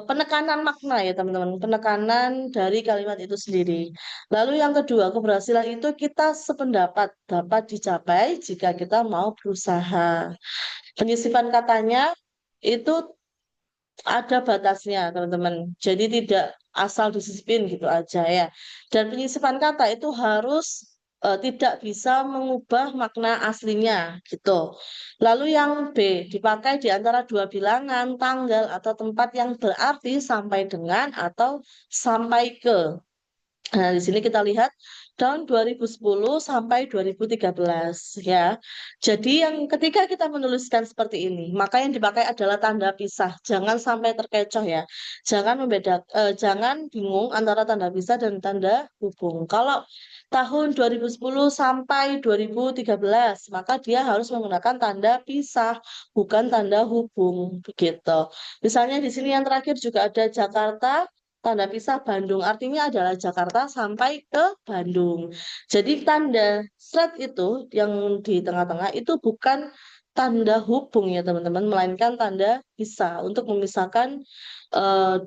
Speaker 1: penekanan makna ya teman-teman, penekanan dari kalimat itu sendiri. Lalu yang kedua, keberhasilan itu kita sependapat dapat dicapai jika kita mau berusaha. Penyisipan katanya itu ada batasnya, teman-teman. Jadi tidak asal disisipin gitu aja ya. Dan penyisipan kata itu harus tidak bisa mengubah makna aslinya gitu. Lalu yang B, dipakai di antara dua bilangan, tanggal atau tempat yang berarti sampai dengan atau sampai ke. Nah, di sini kita lihat tahun 2010 sampai 2013 ya. Jadi yang ketika kita menuliskan seperti ini, maka yang dipakai adalah tanda pisah. Jangan sampai terkecoh ya. Jangan bingung antara tanda pisah dan tanda hubung. Kalau tahun 2010 sampai 2013, maka dia harus menggunakan tanda pisah, bukan tanda hubung begitu. Misalnya di sini yang terakhir juga ada Jakarta tanda pisah Bandung artinya adalah Jakarta sampai ke Bandung. Jadi tanda seret itu yang di tengah-tengah itu bukan tanda hubung ya teman-teman, melainkan tanda pisah untuk memisahkan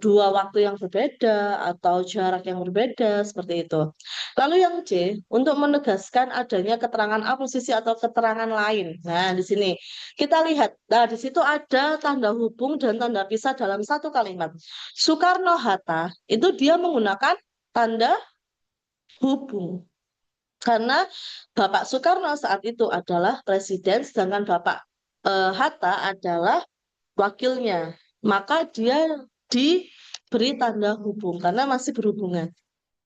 Speaker 1: dua waktu yang berbeda atau jarak yang berbeda seperti itu. Lalu yang C, untuk menegaskan adanya keterangan A posisi atau keterangan lain. Nah, di sini kita lihat, nah di situ ada tanda hubung dan tanda pisah dalam satu kalimat. Soekarno-Hatta itu dia menggunakan tanda hubung. Karena Bapak Soekarno saat itu adalah presiden, sedangkan Bapak Hatta adalah wakilnya. Maka dia diberi tanda hubung karena masih berhubungan.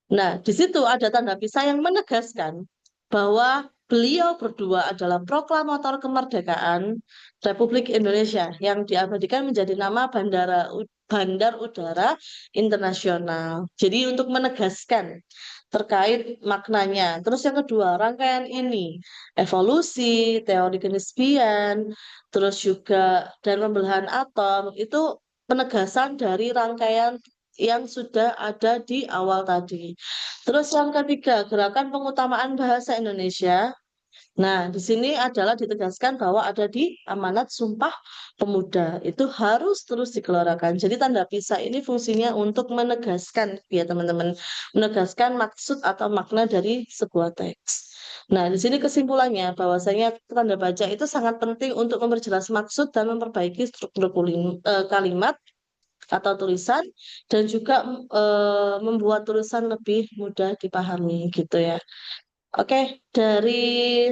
Speaker 1: Nah, di situ ada tanda pisah yang menegaskan bahwa beliau berdua adalah proklamator kemerdekaan Republik Indonesia yang diabadikan menjadi nama Bandar Udara Internasional. Jadi untuk menegaskan terkait maknanya. Terus yang kedua, rangkaian ini evolusi, teori kenisbian, terus juga dan pembelahan atom itu penegasan dari rangkaian yang sudah ada di awal tadi. Terus yang ketiga, gerakan pengutamaan bahasa Indonesia. Nah, di sini adalah ditegaskan bahwa ada di amanat Sumpah Pemuda. Itu harus terus digelorakan. Jadi tanda pisah ini fungsinya untuk menegaskan, ya teman-teman, menegaskan maksud atau makna dari sebuah teks. Nah, di sini kesimpulannya bahwasanya tanda baca itu sangat penting untuk memperjelas maksud dan memperbaiki struktur kalimat atau tulisan dan juga membuat tulisan lebih mudah dipahami gitu ya. Oke, dari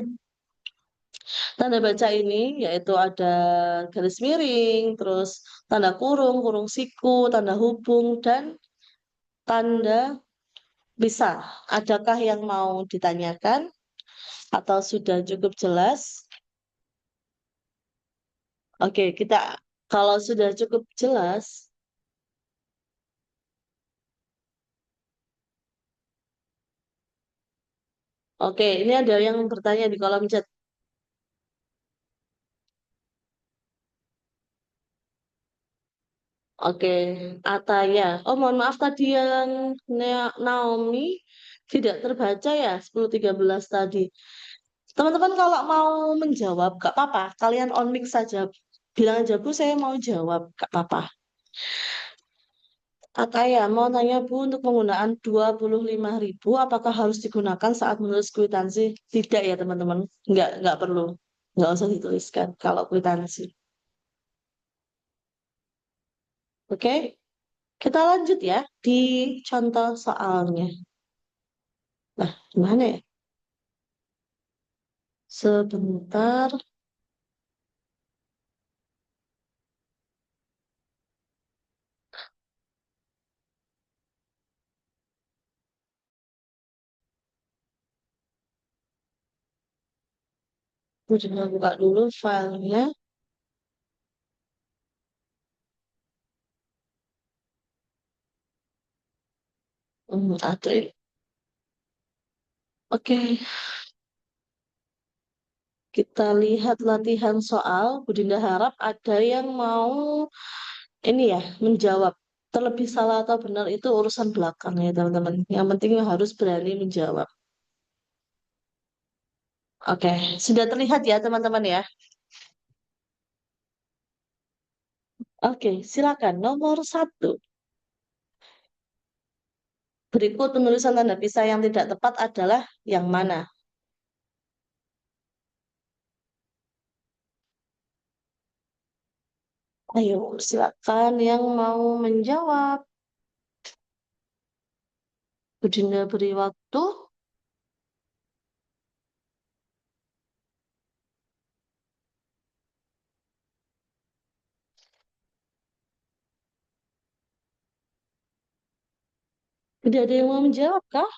Speaker 1: tanda baca ini yaitu ada garis miring, terus tanda kurung, kurung siku, tanda hubung dan tanda pisah. Adakah yang mau ditanyakan atau sudah cukup jelas? Oke, kita kalau sudah cukup jelas. Oke, ini ada yang bertanya di kolom chat. Oke, Ataya. Oh, mohon maaf tadi yang Naomi tidak terbaca ya 10.13 tadi. Teman-teman kalau mau menjawab gak apa-apa, kalian on mic saja. Bilang aja Bu, saya mau jawab, gak apa-apa. Akaya mau tanya Bu, untuk penggunaan 25.000 apakah harus digunakan saat menulis kwitansi? Tidak ya teman-teman, nggak perlu, nggak usah dituliskan kalau kwitansi. Oke, kita lanjut ya di contoh soalnya. Nah, gimana ya? Sebentar, udah buka dulu filenya. Ada. Oke, kita lihat latihan soal. Budinda harap ada yang mau ini ya menjawab. Terlebih salah atau benar itu urusan belakang ya teman-teman. Yang penting harus berani menjawab. Oke, sudah terlihat ya teman-teman ya. Oke, silakan nomor 1. Berikut penulisan tanda pisah yang tidak tepat adalah yang mana? Ayo, silakan yang mau menjawab. Budinda beri waktu. Tidak ada yang mau menjawab kah?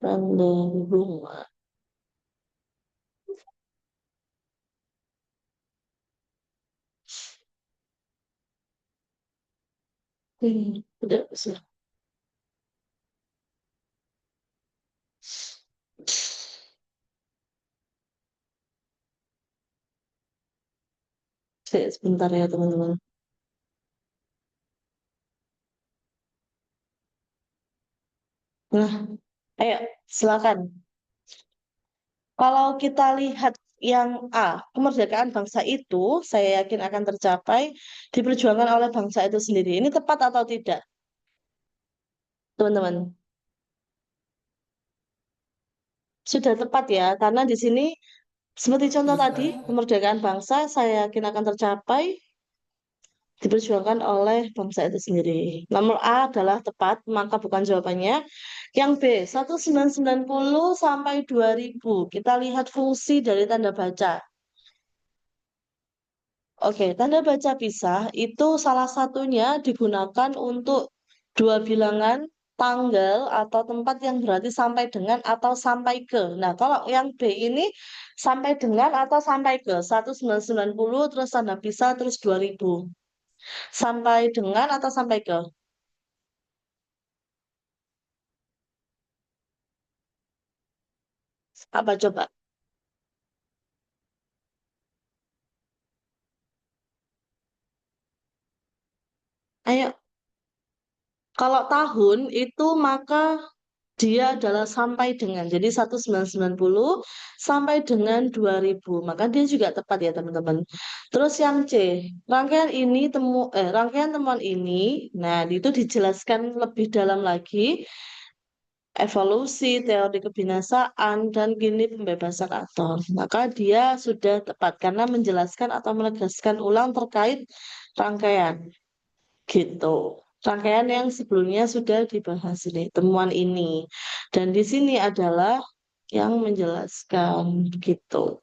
Speaker 1: Tanda bunga. Tidak bisa. Sebentar ya teman-teman. Nah, ayo silakan. Kalau kita lihat yang A, kemerdekaan bangsa itu saya yakin akan tercapai diperjuangkan oleh bangsa itu sendiri. Ini tepat atau tidak, teman-teman? Sudah tepat ya, karena di sini seperti contoh tadi, kemerdekaan bangsa saya yakin akan tercapai diperjuangkan oleh bangsa itu sendiri. Nomor A adalah tepat, maka bukan jawabannya. Yang B, 1990 sampai 2000. Kita lihat fungsi dari tanda baca. Oke, tanda baca pisah itu salah satunya digunakan untuk dua bilangan tanggal atau tempat yang berarti sampai dengan atau sampai ke. Nah, kalau yang B ini sampai dengan atau sampai ke 1990 terus tanda pisah terus 2000. Sampai dengan atau sampai ke? Apa coba? Ayo, kalau tahun itu maka dia adalah sampai dengan. Jadi 1990 sampai dengan 2000. Maka dia juga tepat ya teman-teman. Terus yang C, rangkaian temuan ini, nah itu dijelaskan lebih dalam lagi evolusi, teori kebinasaan, dan gini pembebasan atom. Maka dia sudah tepat karena menjelaskan atau menegaskan ulang terkait rangkaian. Gitu. Rangkaian yang sebelumnya sudah dibahas ini, temuan ini. Dan di sini adalah yang menjelaskan gitu.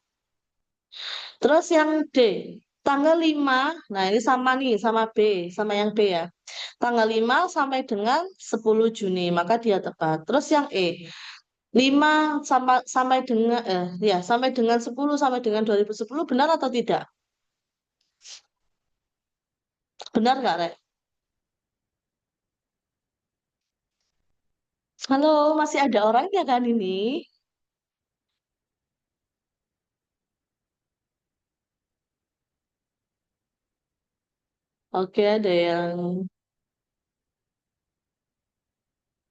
Speaker 1: Terus yang D, tanggal 5, nah ini sama nih, sama B, sama yang B ya. Tanggal 5 sampai dengan 10 Juni, maka dia tepat. Terus yang E, 5 sampai dengan sampai dengan 10 sampai dengan 2010 benar atau tidak? Benar nggak, Rek? Halo, masih ada orangnya kan ini? Oke, ada yang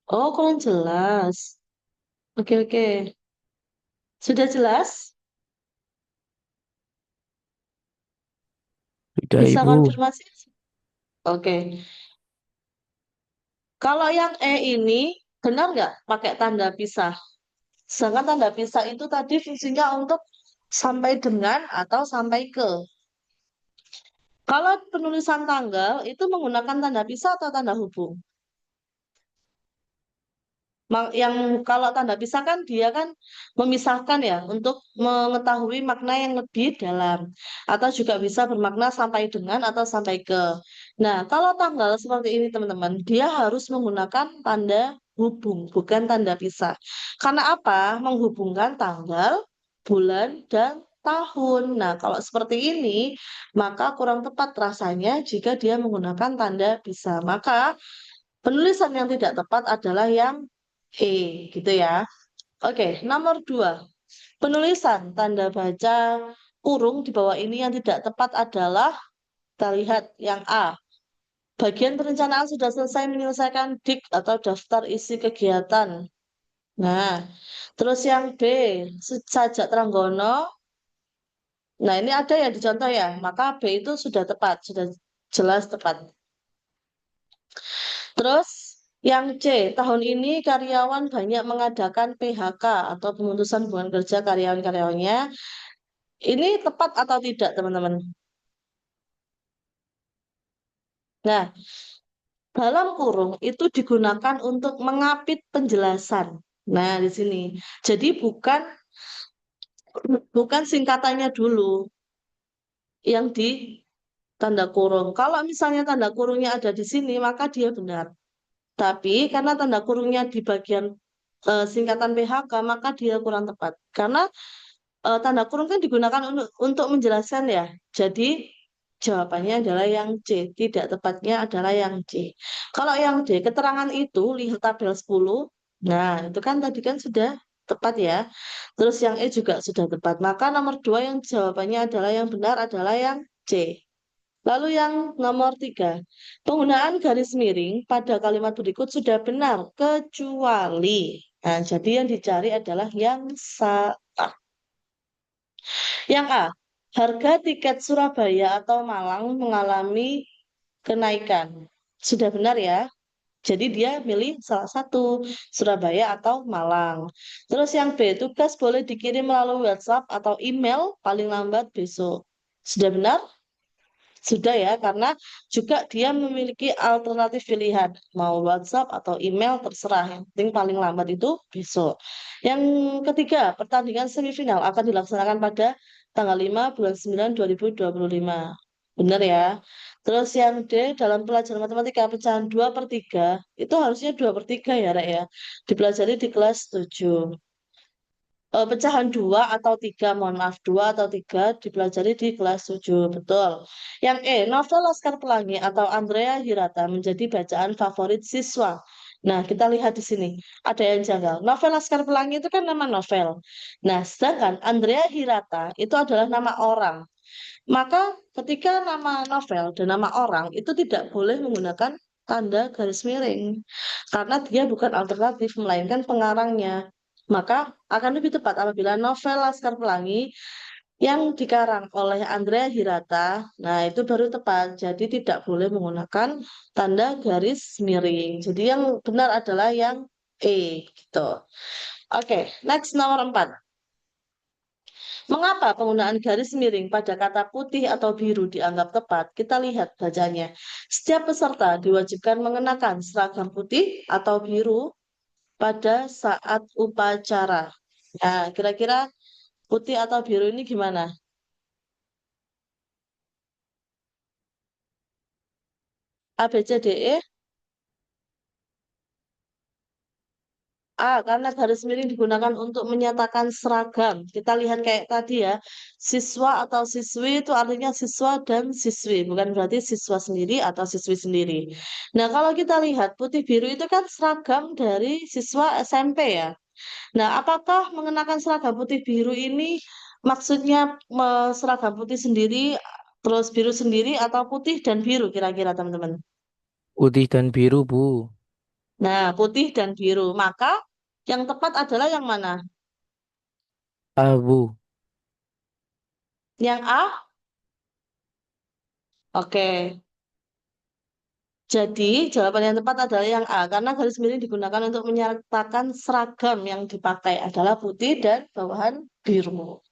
Speaker 1: oh, kurang jelas. Oke, oke. Sudah jelas?
Speaker 5: Sudah
Speaker 1: Bisa
Speaker 5: Ibu,
Speaker 1: konfirmasi? Oke. Kalau yang E ini benar nggak pakai tanda pisah? Sedangkan tanda pisah itu tadi fungsinya untuk sampai dengan atau sampai ke. Kalau penulisan tanggal itu menggunakan tanda pisah atau tanda hubung? Yang kalau tanda pisah kan dia kan memisahkan ya untuk mengetahui makna yang lebih dalam atau juga bisa bermakna sampai dengan atau sampai ke. Nah, kalau tanggal seperti ini teman-teman, dia harus menggunakan tanda hubung, bukan tanda pisah. Karena apa? Menghubungkan tanggal, bulan, dan tahun. Nah, kalau seperti ini, maka kurang tepat rasanya jika dia menggunakan tanda pisah. Maka penulisan yang tidak tepat adalah yang gitu ya. Oke, nomor dua. Penulisan tanda baca kurung di bawah ini yang tidak tepat adalah, kita lihat yang A. Bagian perencanaan sudah selesai menyelesaikan dik atau daftar isi kegiatan. Nah, terus yang B, sajak Tranggono. Nah, ini ada ya di contoh ya, maka B itu sudah tepat, sudah jelas tepat. Terus yang C, tahun ini karyawan banyak mengadakan PHK atau pemutusan hubungan kerja karyawan-karyawannya. Ini tepat atau tidak, teman-teman? Nah, dalam kurung itu digunakan untuk mengapit penjelasan. Nah, di sini. Jadi bukan singkatannya dulu yang di tanda kurung. Kalau misalnya tanda kurungnya ada di sini, maka dia benar. Tapi karena tanda kurungnya di bagian singkatan PHK, maka dia kurang tepat. Karena tanda kurung kan digunakan untuk menjelaskan ya. Jadi jawabannya adalah yang C. Tidak tepatnya adalah yang C. Kalau yang D, keterangan itu lihat tabel 10. Nah, itu kan tadi kan sudah tepat ya. Terus yang E juga sudah tepat. Maka nomor 2 yang jawabannya adalah yang benar adalah yang C. Lalu yang nomor 3, penggunaan garis miring pada kalimat berikut sudah benar, kecuali. Nah, jadi yang dicari adalah yang salah. Yang A, harga tiket Surabaya atau Malang mengalami kenaikan. Sudah benar ya? Jadi dia milih salah satu, Surabaya atau Malang. Terus yang B, tugas boleh dikirim melalui WhatsApp atau email paling lambat besok. Sudah benar? Sudah ya, karena juga dia memiliki alternatif pilihan, mau WhatsApp atau email terserah, yang penting paling lambat itu besok. Yang ketiga, pertandingan semifinal akan dilaksanakan pada tanggal 5 bulan 9 2025. Benar ya. Terus yang D, dalam pelajaran matematika pecahan 2 per 3, itu harusnya 2 per 3 ya, Rek ya. Dipelajari di kelas 7. Pecahan 2 atau 3, mohon maaf, 2 atau 3 dipelajari di kelas 7, betul. Yang E, novel Laskar Pelangi atau Andrea Hirata menjadi bacaan favorit siswa. Nah, kita lihat di sini, ada yang janggal. Novel Laskar Pelangi itu kan nama novel. Nah, sedangkan Andrea Hirata itu adalah nama orang. Maka ketika nama novel dan nama orang itu tidak boleh menggunakan tanda garis miring. Karena dia bukan alternatif, melainkan pengarangnya. Maka akan lebih tepat apabila novel Laskar Pelangi yang dikarang oleh Andrea Hirata, nah itu baru tepat. Jadi tidak boleh menggunakan tanda garis miring. Jadi yang benar adalah yang E gitu. Oke, next nomor 4. Mengapa penggunaan garis miring pada kata putih atau biru dianggap tepat? Kita lihat bacanya. Setiap peserta diwajibkan mengenakan seragam putih atau biru pada saat upacara. Nah, kira-kira putih atau biru ini gimana? A, B, C, D, E? A, karena garis miring digunakan untuk menyatakan seragam. Kita lihat kayak tadi ya, siswa atau siswi itu artinya siswa dan siswi, bukan berarti siswa sendiri atau siswi sendiri. Nah, kalau kita lihat putih biru itu kan seragam dari siswa SMP ya. Nah, apakah mengenakan seragam putih biru ini maksudnya seragam putih sendiri, terus biru sendiri, atau putih dan biru kira-kira teman-teman?
Speaker 5: Putih dan biru, Bu.
Speaker 1: Nah, putih dan biru. Maka yang tepat adalah yang mana?
Speaker 5: Abu.
Speaker 1: Yang A? Oke. Jadi, jawaban yang tepat adalah yang A, karena garis miring digunakan untuk menyatakan seragam yang dipakai adalah putih dan bawahan biru.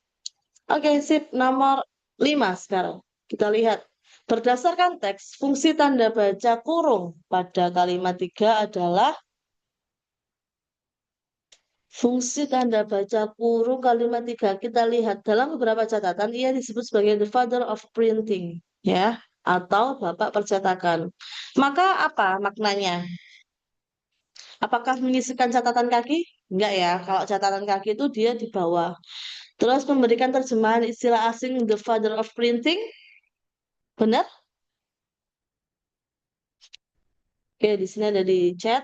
Speaker 1: Oke, sip. Nomor 5 sekarang. Kita lihat. Berdasarkan teks, fungsi tanda baca kurung pada kalimat 3 adalah fungsi tanda baca kurung kalimat 3. Kita lihat dalam beberapa catatan, ia disebut sebagai the father of printing, ya, atau bapak percetakan. Maka apa maknanya? Apakah menyisipkan catatan kaki? Enggak ya. Kalau catatan kaki itu dia di bawah. Terus memberikan terjemahan istilah asing the father of printing. Benar? Oke, di sini ada di chat.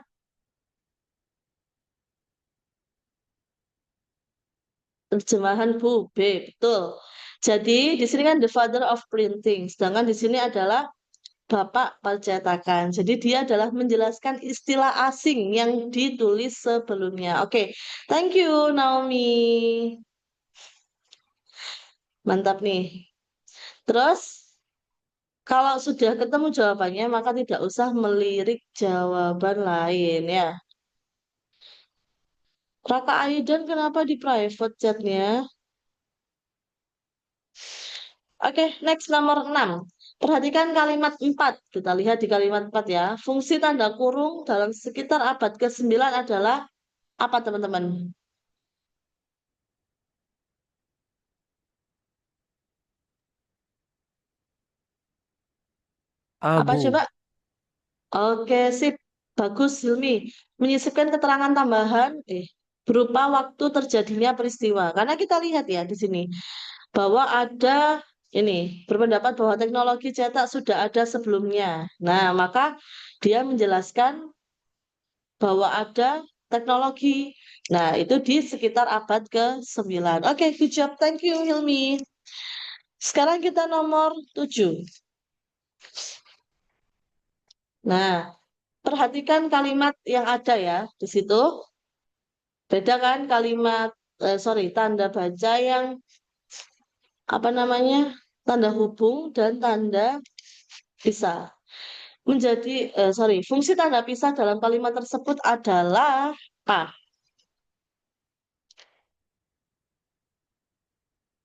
Speaker 1: Terjemahan Bu B, betul. Jadi di sini kan the father of printing. Sedangkan di sini adalah bapak percetakan. Jadi dia adalah menjelaskan istilah asing yang ditulis sebelumnya. Oke, thank you Naomi. Mantap nih. Terus kalau sudah ketemu jawabannya, maka tidak usah melirik jawaban lain ya. Raka Aidan kenapa di private chatnya? Oke, next nomor 6. Perhatikan kalimat 4. Kita lihat di kalimat 4 ya. Fungsi tanda kurung dalam sekitar abad ke-9 adalah apa teman-teman? Apa
Speaker 5: Abu.
Speaker 1: coba? Oke, sip. Bagus, Hilmi. Menyisipkan keterangan tambahan berupa waktu terjadinya peristiwa. Karena kita lihat ya di sini bahwa ada ini berpendapat bahwa teknologi cetak sudah ada sebelumnya. Nah, maka dia menjelaskan bahwa ada teknologi. Nah, itu di sekitar abad ke-9. Oke, good job. Thank you, Hilmi. Sekarang kita nomor 7. Nah, perhatikan kalimat yang ada ya di situ. Beda kan kalimat, tanda baca yang apa namanya? Tanda hubung dan tanda pisah. Fungsi tanda pisah dalam kalimat tersebut adalah A.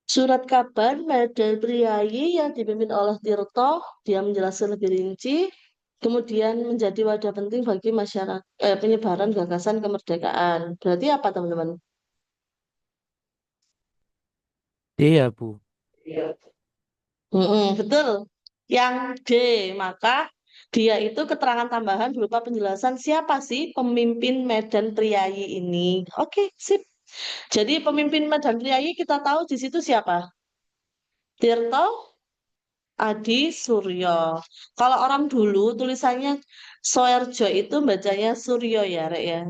Speaker 1: Surat kabar Medan Priayi yang dipimpin oleh Tirto, dia menjelaskan lebih rinci, kemudian menjadi wadah penting bagi masyarakat penyebaran gagasan kemerdekaan. Berarti apa teman-teman?
Speaker 5: D ya, Bu.
Speaker 1: Betul. Yang D, maka dia itu keterangan tambahan berupa penjelasan siapa sih pemimpin Medan Priayi ini. Oke, sip. Jadi pemimpin Medan Priayi kita tahu di situ siapa? Tirto Adi Suryo. Kalau orang dulu tulisannya Soerjo itu bacanya Suryo ya, Rek ya.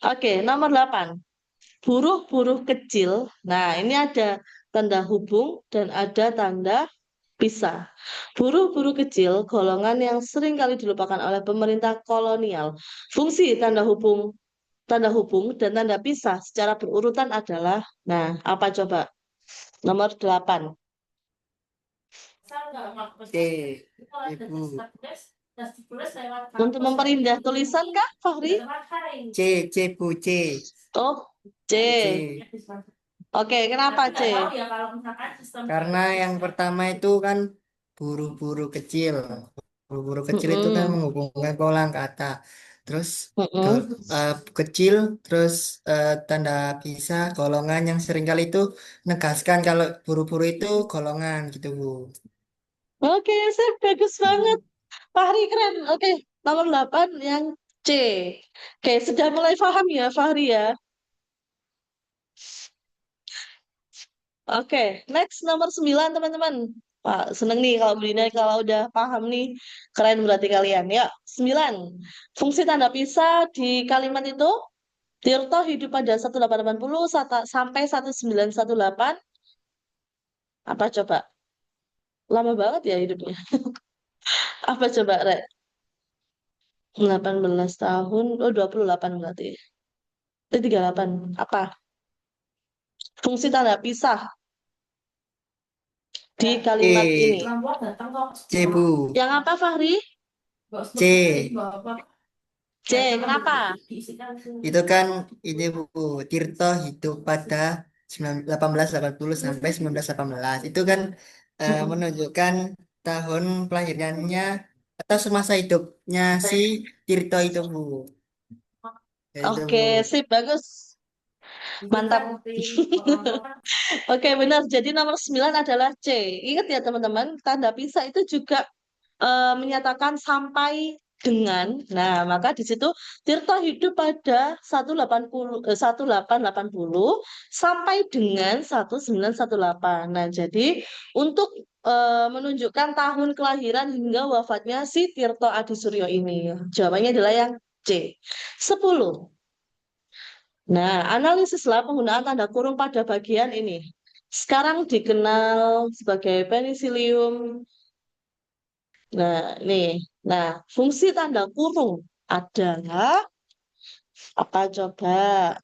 Speaker 1: Oke, nomor 8. Buruh-buruh kecil. Nah, ini ada tanda hubung dan ada tanda pisah. Buruh-buruh kecil, golongan yang sering kali dilupakan oleh pemerintah kolonial. Fungsi tanda hubung dan tanda pisah secara berurutan adalah, nah, apa coba? Nomor 8.
Speaker 4: C, Ibu.
Speaker 1: Untuk memperindah tulisan kah, Fahri?
Speaker 4: C, Bu, C,
Speaker 1: Oh, C.
Speaker 4: C.
Speaker 1: Oke, kenapa C?
Speaker 4: Karena yang pertama itu kan buru-buru kecil. Buru-buru kecil itu kan
Speaker 1: Mm-mm.
Speaker 4: menghubungkan polang kata. Terus
Speaker 1: Mm-mm.
Speaker 4: kecil, terus tanda pisah golongan yang seringkali itu negaskan kalau buru-buru itu golongan gitu, Bu.
Speaker 1: Oke, sip, bagus banget. Fahri keren. Oke, nomor 8 yang C. Oke, sudah mulai paham ya, Fahri ya? Oke, next nomor 9 teman-teman. Pak, seneng nih kalau Brina kalau udah paham nih. Keren berarti kalian. Ya, 9. Fungsi tanda pisah di kalimat itu, Tirto hidup pada 1880 sampai 1918. Apa coba? Lama banget ya hidupnya. Apa coba, Rek? 18 tahun, oh 28 berarti. 38. Apa? Fungsi tanda pisah di kalimat ini.
Speaker 4: C, C, Bu.
Speaker 1: Yang apa, Fahri?
Speaker 4: C.
Speaker 1: C, kenapa?
Speaker 4: Itu kan ini buku Tirto hidup pada 1880 sampai 1918. Itu kan
Speaker 1: Mm-mm.
Speaker 4: menunjukkan tahun kelahirannya atau semasa hidupnya si Tirto itu, Bu. Ya, itu,
Speaker 1: Oke,
Speaker 4: Bu.
Speaker 1: sip, bagus. Mantap. Oke, benar. Jadi nomor 9 adalah C. Ingat ya teman-teman, tanda pisah itu juga menyatakan sampai dengan. Nah, maka di situ Tirto hidup pada 1880 sampai dengan 1918. Nah, jadi untuk menunjukkan tahun kelahiran hingga wafatnya si Tirto Adisuryo ini. Jawabannya adalah yang C. 10. Nah, analisislah penggunaan tanda kurung pada bagian ini. Sekarang dikenal sebagai penisilium. Nah, nih. Nah, fungsi tanda kurung adalah apa coba?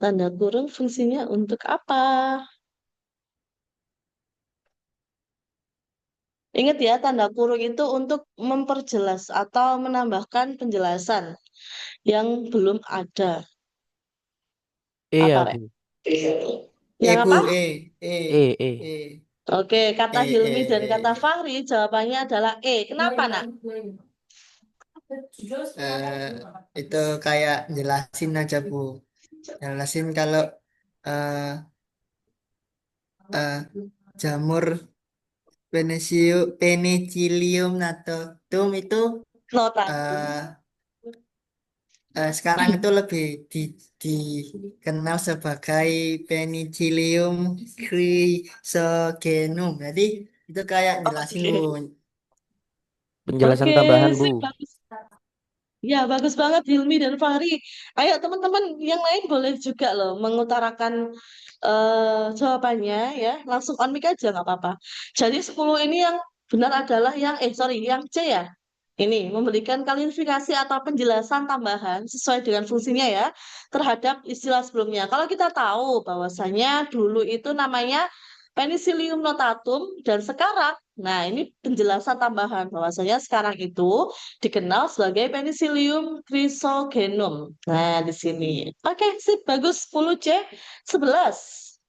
Speaker 1: Tanda kurung fungsinya untuk apa? Ingat ya, tanda kurung itu untuk memperjelas atau menambahkan penjelasan yang belum ada.
Speaker 5: E
Speaker 1: Apa,
Speaker 5: ya,
Speaker 1: Rek?
Speaker 5: Bu.
Speaker 4: E,
Speaker 1: Yang
Speaker 4: Bu.
Speaker 1: apa?
Speaker 5: E,
Speaker 4: E,
Speaker 5: E.
Speaker 1: Oke, kata Hilmi dan kata
Speaker 4: E.
Speaker 1: Fahri jawabannya adalah E. Kenapa, nak?
Speaker 4: Eh, itu kayak jelasin aja, Bu. Jelasin kalau eh, eh, jamur Penicillium natatum itu
Speaker 1: Nota.
Speaker 4: eh, sekarang itu lebih dikenal sebagai Penicillium chrysogenum. Jadi itu kayak jelasin, Bu.
Speaker 1: Oke.
Speaker 5: Penjelasan
Speaker 1: Oke,
Speaker 5: tambahan, Bu.
Speaker 1: sip, bagus. Ya, bagus banget Hilmi dan Fahri. Ayo teman-teman yang lain boleh juga loh mengutarakan jawabannya ya. Langsung on mic aja nggak apa-apa. Jadi 10 ini yang benar adalah sorry, yang C ya. Ini memberikan klarifikasi atau penjelasan tambahan sesuai dengan fungsinya ya terhadap istilah sebelumnya. Kalau kita tahu bahwasanya dulu itu namanya Penicillium notatum dan sekarang, nah ini penjelasan tambahan bahwasanya sekarang itu dikenal sebagai Penicillium chrysogenum. Nah, di sini. Oke, sip, bagus. 10C, 11.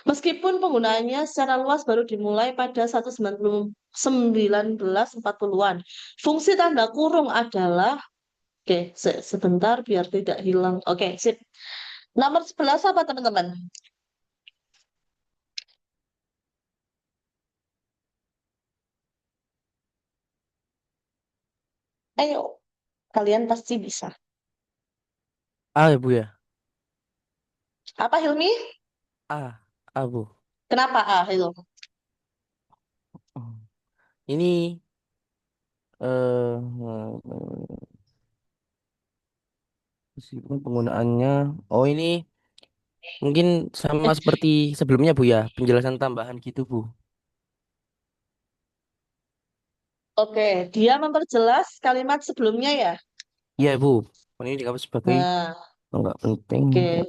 Speaker 1: Meskipun penggunaannya secara luas baru dimulai pada 1940-an. Fungsi tanda kurung adalah, oke, sebentar biar tidak hilang. Oke, sip. Nomor 11 apa teman-teman? Ayo, kalian pasti bisa.
Speaker 5: A ya, Bu ya.
Speaker 1: Apa Hilmi?
Speaker 5: A. A, Bu.
Speaker 1: Kenapa A, Hilmi?
Speaker 5: Hmm. Ini meskipun penggunaannya. Oh, ini mungkin sama seperti sebelumnya, Bu ya. Penjelasan tambahan gitu, Bu.
Speaker 1: Oke, dia memperjelas kalimat sebelumnya ya.
Speaker 5: Iya, Bu. Ini dianggap sebagai
Speaker 1: Nah,
Speaker 5: nggak penting.
Speaker 1: oke.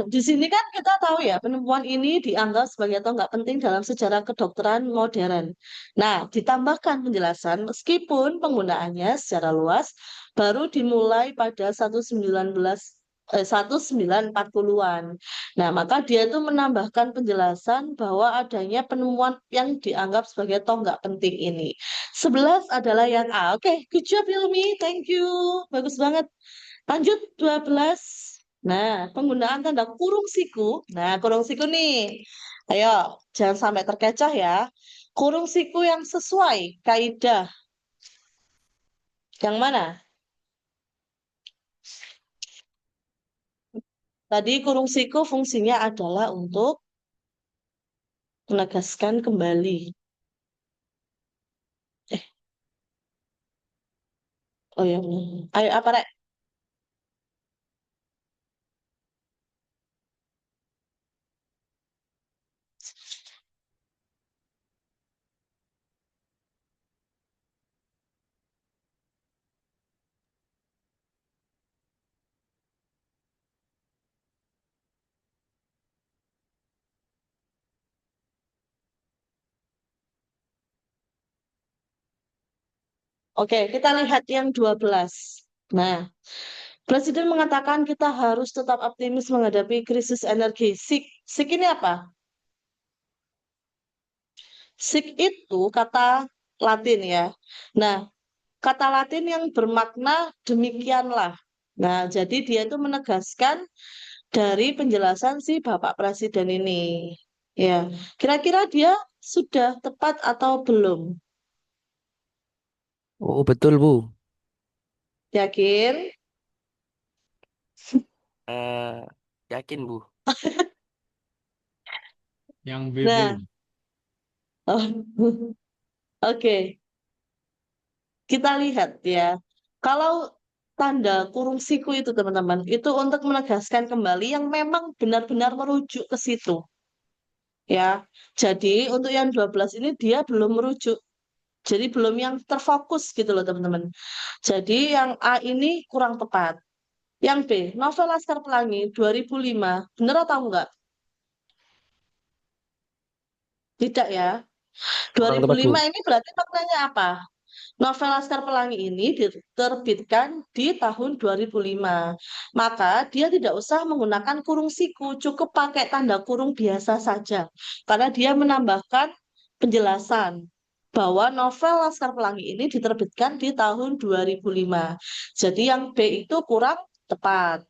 Speaker 1: Di sini kan kita tahu ya, penemuan ini dianggap sebagai atau nggak penting dalam sejarah kedokteran modern. Nah, ditambahkan penjelasan meskipun penggunaannya secara luas baru dimulai pada 1940-an. Nah, maka dia itu menambahkan penjelasan bahwa adanya penemuan yang dianggap sebagai toh nggak penting ini. 11 adalah yang A. Oke, good job Hilmi, thank you. Bagus banget. Lanjut 12. Nah, penggunaan tanda kurung siku. Nah, kurung siku nih. Ayo, jangan sampai terkecoh ya. Kurung siku yang sesuai kaidah. Yang mana? Tadi kurung siku fungsinya adalah untuk menegaskan kembali. Eh, oh ya. Ayo apa Rek? Oke, kita lihat yang 12. Nah, Presiden mengatakan kita harus tetap optimis menghadapi krisis energi. Sik ini apa? Sik itu kata Latin ya. Nah, kata Latin yang bermakna demikianlah. Nah, jadi dia itu menegaskan dari penjelasan si Bapak Presiden ini. Ya, kira-kira dia sudah tepat atau belum?
Speaker 5: Oh, betul, Bu.
Speaker 1: Yakin?
Speaker 5: Eh, yakin, Bu.
Speaker 2: Yang B
Speaker 1: Nah,
Speaker 2: belum.
Speaker 1: oh, oke. Kita lihat ya. Kalau tanda kurung siku itu teman-teman, itu untuk menegaskan kembali yang memang benar-benar merujuk ke situ. Ya, jadi untuk yang 12 ini dia belum merujuk. Jadi belum yang terfokus gitu loh teman-teman. Jadi yang A ini kurang tepat. Yang B, novel Laskar Pelangi 2005, bener atau enggak? Tidak ya.
Speaker 5: Kurang tepat, Bu.
Speaker 1: 2005 ini berarti maknanya apa? Novel Laskar Pelangi ini diterbitkan di tahun 2005. Maka dia tidak usah menggunakan kurung siku, cukup pakai tanda kurung biasa saja. Karena dia menambahkan penjelasan bahwa novel Laskar Pelangi ini diterbitkan di tahun 2005. Jadi yang B itu kurang tepat.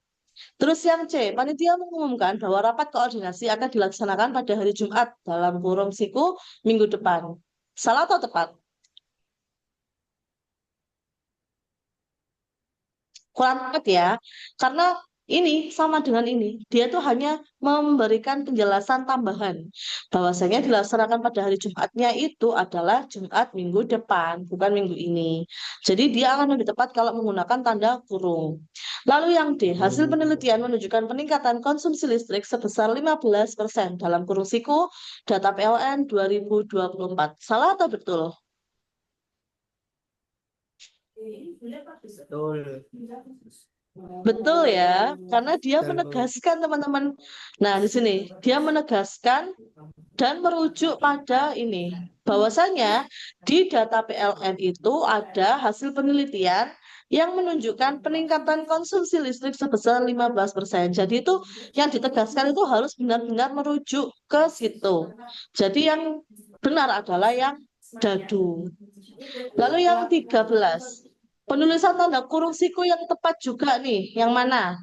Speaker 1: Terus yang C, panitia mengumumkan bahwa rapat koordinasi akan dilaksanakan pada hari Jumat dalam kurung siku minggu depan. Salah atau tepat? Kurang tepat ya, karena ini sama dengan ini, dia tuh hanya memberikan penjelasan tambahan bahwasanya dilaksanakan pada hari Jumatnya itu adalah Jumat minggu depan, bukan minggu ini. Jadi dia akan lebih tepat kalau menggunakan tanda kurung. Lalu yang D, hasil penelitian menunjukkan peningkatan konsumsi listrik sebesar 15% dalam kurung siku data PLN 2024. Salah atau betul?
Speaker 4: Betul.
Speaker 1: Betul ya, karena dia
Speaker 4: Betul, Bu.
Speaker 1: menegaskan teman-teman. Nah, di sini dia menegaskan dan merujuk pada ini bahwasanya di data PLN itu ada hasil penelitian yang menunjukkan peningkatan konsumsi listrik sebesar 15%. Jadi itu yang ditegaskan itu harus benar-benar merujuk ke situ. Jadi yang benar adalah yang dadu. Lalu yang 13, penulisan tanda kurung siku yang tepat juga nih, yang mana?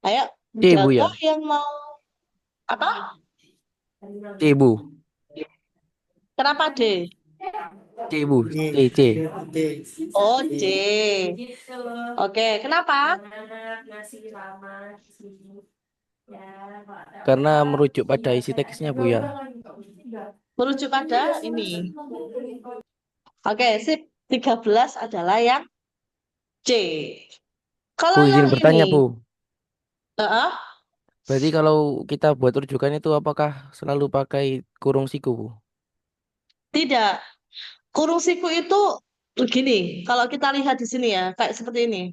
Speaker 1: Ayo,
Speaker 5: C, Bu
Speaker 1: Jaka
Speaker 5: ya.
Speaker 1: yang mau apa?
Speaker 5: C, Bu.
Speaker 1: Kenapa D?
Speaker 5: C, Bu.
Speaker 4: D,
Speaker 5: C, C.
Speaker 4: D,
Speaker 1: Oh,
Speaker 4: D.
Speaker 1: C. Oke, kenapa?
Speaker 5: Karena merujuk pada isi teksnya, Bu ya.
Speaker 1: Merujuk pada ini. Oke, sip. 13 adalah yang C.
Speaker 5: Bu,
Speaker 1: Kalau
Speaker 5: izin
Speaker 1: yang
Speaker 5: bertanya,
Speaker 1: ini,
Speaker 5: Bu.
Speaker 1: eh,
Speaker 5: Berarti kalau kita buat rujukan itu apakah selalu pakai kurung siku, Bu?
Speaker 1: tidak. Kurung siku itu begini. Kalau kita lihat di sini ya, kayak seperti ini.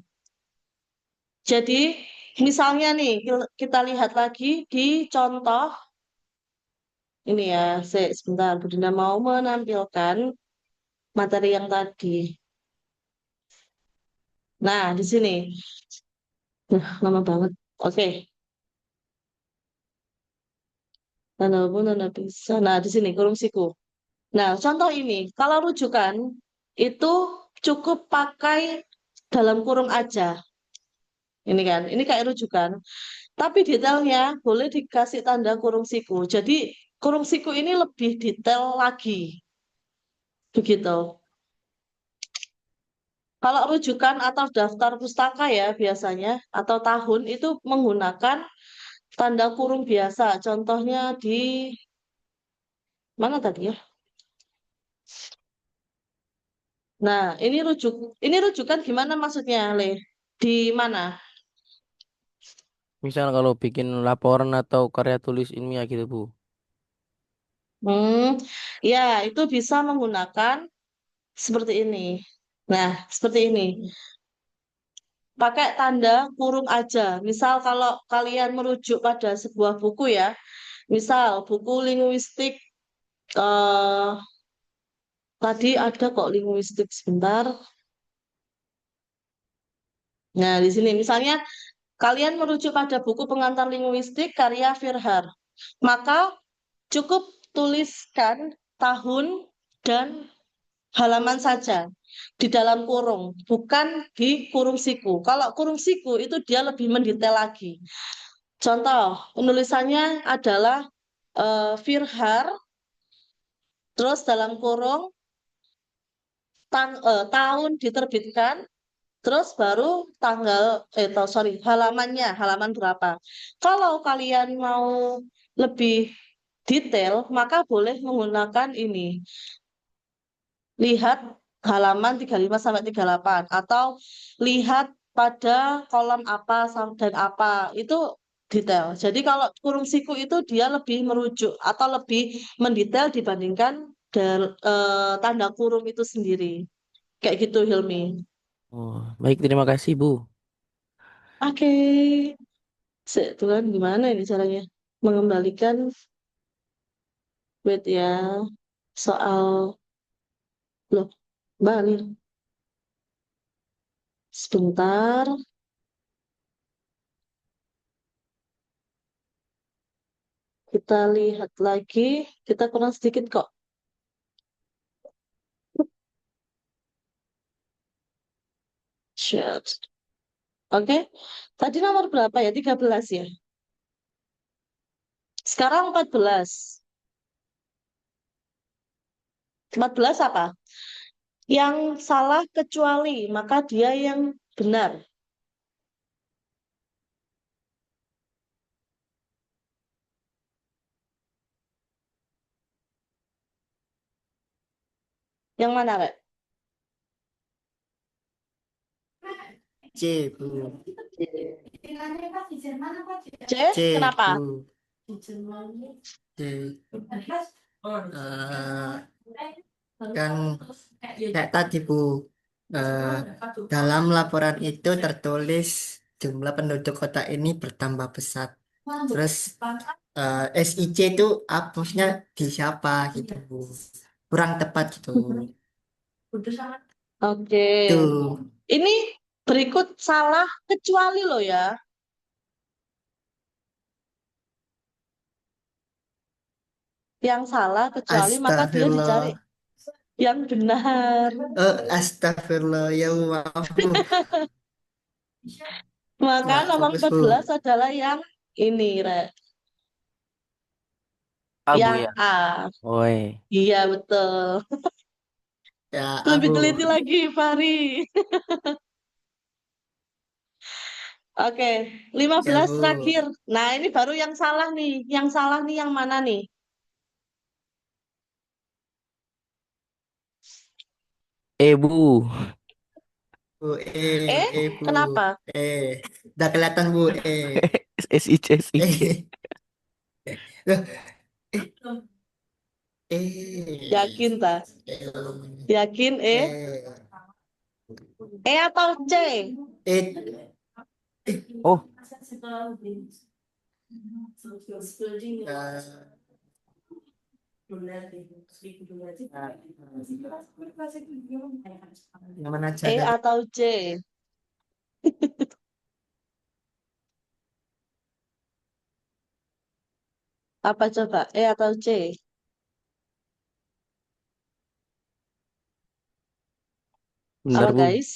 Speaker 1: Jadi, misalnya nih, kita lihat lagi di contoh ini ya. Sebentar, Budina mau menampilkan materi yang tadi. Nah, di sini. Lama banget. Oke. Tanda hubung, tanda pisah. Nah, di sini kurung siku. Nah, contoh ini, kalau rujukan itu cukup pakai dalam kurung aja. Ini kan, ini kayak rujukan. Tapi detailnya boleh dikasih tanda kurung siku. Jadi kurung siku ini lebih detail lagi. Begitu. Kalau rujukan atau daftar pustaka ya biasanya atau tahun itu menggunakan tanda kurung biasa. Contohnya di mana tadi ya? Nah, ini rujukan gimana maksudnya, Le? Di mana?
Speaker 5: Misal kalau bikin laporan atau karya tulis ilmiah gitu, Bu.
Speaker 1: Hmm, ya, itu bisa menggunakan seperti ini. Nah, seperti ini. Pakai tanda kurung aja. Misal kalau kalian merujuk pada sebuah buku ya, misal buku linguistik eh tadi ada kok linguistik sebentar. Nah, di sini misalnya kalian merujuk pada buku pengantar linguistik karya Firhar. Maka cukup tuliskan tahun dan halaman saja di dalam kurung, bukan di kurung siku. Kalau kurung siku itu dia lebih mendetail lagi. Contoh, penulisannya adalah Firhar, terus dalam kurung tahun diterbitkan, terus baru tanggal, sorry, halamannya, halaman berapa. Kalau kalian mau lebih detail, maka boleh menggunakan ini. Lihat halaman 35 sampai 38 atau lihat pada kolom apa dan apa. Itu detail. Jadi kalau kurung siku itu dia lebih merujuk atau lebih mendetail dibandingkan tanda kurung itu sendiri. Kayak gitu, Hilmi.
Speaker 5: Oh, baik, terima kasih, Bu.
Speaker 1: Oke. Itu kan gimana ini caranya? Mengembalikan, wait ya, soal, loh, balik. Sebentar, kita lihat lagi. Kita kurang sedikit kok. Shit. Oke. Tadi nomor berapa ya? 13 ya? Sekarang 14. 14 apa? Yang salah kecuali, maka dia yang benar. Yang mana, Rek?
Speaker 4: C, Bu.
Speaker 1: C,
Speaker 4: C,
Speaker 1: kenapa?
Speaker 4: Bu. C. Eh, kan kayak tadi, Bu. Eh, dalam laporan itu tertulis jumlah penduduk kota ini bertambah pesat. Terus SIC itu apa maksudnya di siapa gitu, Bu. Kurang tepat gitu.
Speaker 1: Oke.
Speaker 4: Tuh.
Speaker 1: Ini berikut salah kecuali loh ya. Yang salah kecuali maka dia dicari
Speaker 4: Astagfirullah.
Speaker 1: yang benar.
Speaker 4: Astagfirullah. Ya maaf, Bu.
Speaker 1: Maka
Speaker 4: Nggak
Speaker 1: nomor
Speaker 4: fokus, Bu.
Speaker 1: 14 adalah yang ini, Rek.
Speaker 5: A, Bu
Speaker 1: Yang
Speaker 5: ya.
Speaker 1: A.
Speaker 5: Oi.
Speaker 1: Iya, betul.
Speaker 4: Ya,
Speaker 1: Lebih
Speaker 4: Bu.
Speaker 1: teliti lagi, Fari. Oke,
Speaker 4: Ya,
Speaker 1: 15
Speaker 4: Bu.
Speaker 1: terakhir. Nah, ini baru yang salah nih. Yang salah nih yang mana nih?
Speaker 5: Bu.
Speaker 4: Bu,
Speaker 1: Eh,
Speaker 4: Bu.
Speaker 1: kenapa?
Speaker 4: Udah kelihatan, Bu.
Speaker 5: SIC, SIC.
Speaker 4: Loh, eh,
Speaker 1: Yakin, tak? Yakin,
Speaker 4: eh,
Speaker 1: atau C?
Speaker 4: eh,
Speaker 5: Oh,
Speaker 4: eh, yang mana aja ada, Bu?
Speaker 1: Atau C? Apa coba? Atau C?
Speaker 5: bentar,
Speaker 1: Apa,
Speaker 5: Bu.
Speaker 1: guys?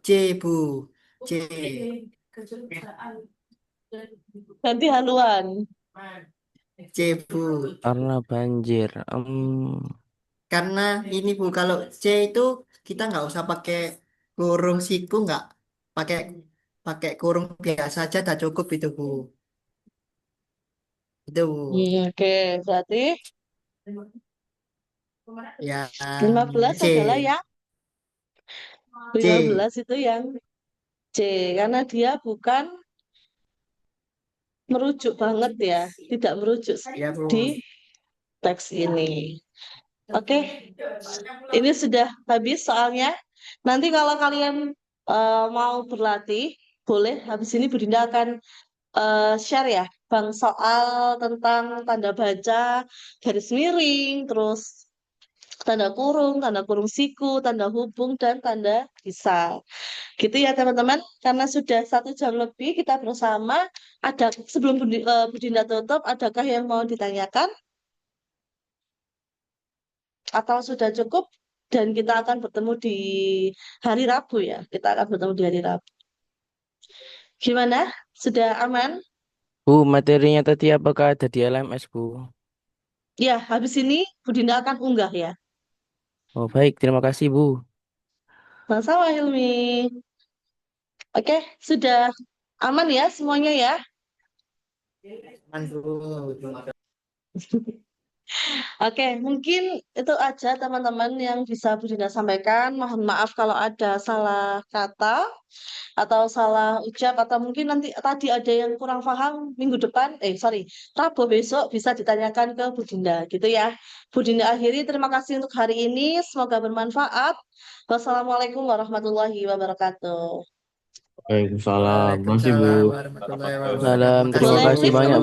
Speaker 4: C, Bu. C.
Speaker 1: Ganti haluan.
Speaker 4: C, Bu.
Speaker 5: Karena banjir.
Speaker 4: Karena ini, Bu, kalau C itu kita nggak usah pakai kurung siku, nggak pakai pakai kurung biasa aja, tak cukup itu, Bu. Itu, Bu.
Speaker 1: Oke, berarti
Speaker 4: Yang
Speaker 1: 15
Speaker 4: C.
Speaker 1: adalah yang
Speaker 4: C.
Speaker 1: 15 itu yang C. Karena dia bukan merujuk banget ya. Tidak merujuk
Speaker 4: Ya, Bu.
Speaker 1: di teks ini. Oke, ini sudah habis soalnya. Nanti kalau kalian mau berlatih, boleh habis ini Budinda akan share ya, Bang, soal tentang tanda baca, garis miring, terus tanda kurung siku, tanda hubung, dan tanda kisah. Gitu ya teman-teman, karena sudah 1 jam lebih kita bersama, ada sebelum Bu Dinda tutup, adakah yang mau ditanyakan atau sudah cukup? Dan kita akan bertemu di hari Rabu ya, kita akan bertemu di hari Rabu. Gimana? Sudah aman?
Speaker 5: Bu, materinya tadi apakah ada di LMS, Bu?
Speaker 1: Ya, habis ini Bu Dinda akan unggah ya.
Speaker 5: Oh, baik. Terima kasih, Bu.
Speaker 1: Sama-sama Hilmi. Oke, sudah aman ya semuanya ya?
Speaker 4: Aman, Bu.
Speaker 1: Oke, mungkin itu aja teman-teman yang bisa Bu Dinda sampaikan. Mohon maaf kalau ada salah kata atau salah ucap atau mungkin nanti tadi ada yang kurang paham minggu depan, sorry, Rabu besok bisa ditanyakan ke Bu Dinda gitu ya. Bu Dinda akhiri, terima kasih untuk hari ini. Semoga bermanfaat. Wassalamualaikum warahmatullahi wabarakatuh.
Speaker 6: Waalaikumsalam. Makasih, Bu.
Speaker 4: Waalaikumsalam warahmatullahi wabarakatuh.
Speaker 5: Salam. Terima
Speaker 1: Boleh
Speaker 4: Makasih,
Speaker 5: kasih
Speaker 1: lift
Speaker 4: Bu.
Speaker 5: banyak, Bu.
Speaker 1: teman-teman.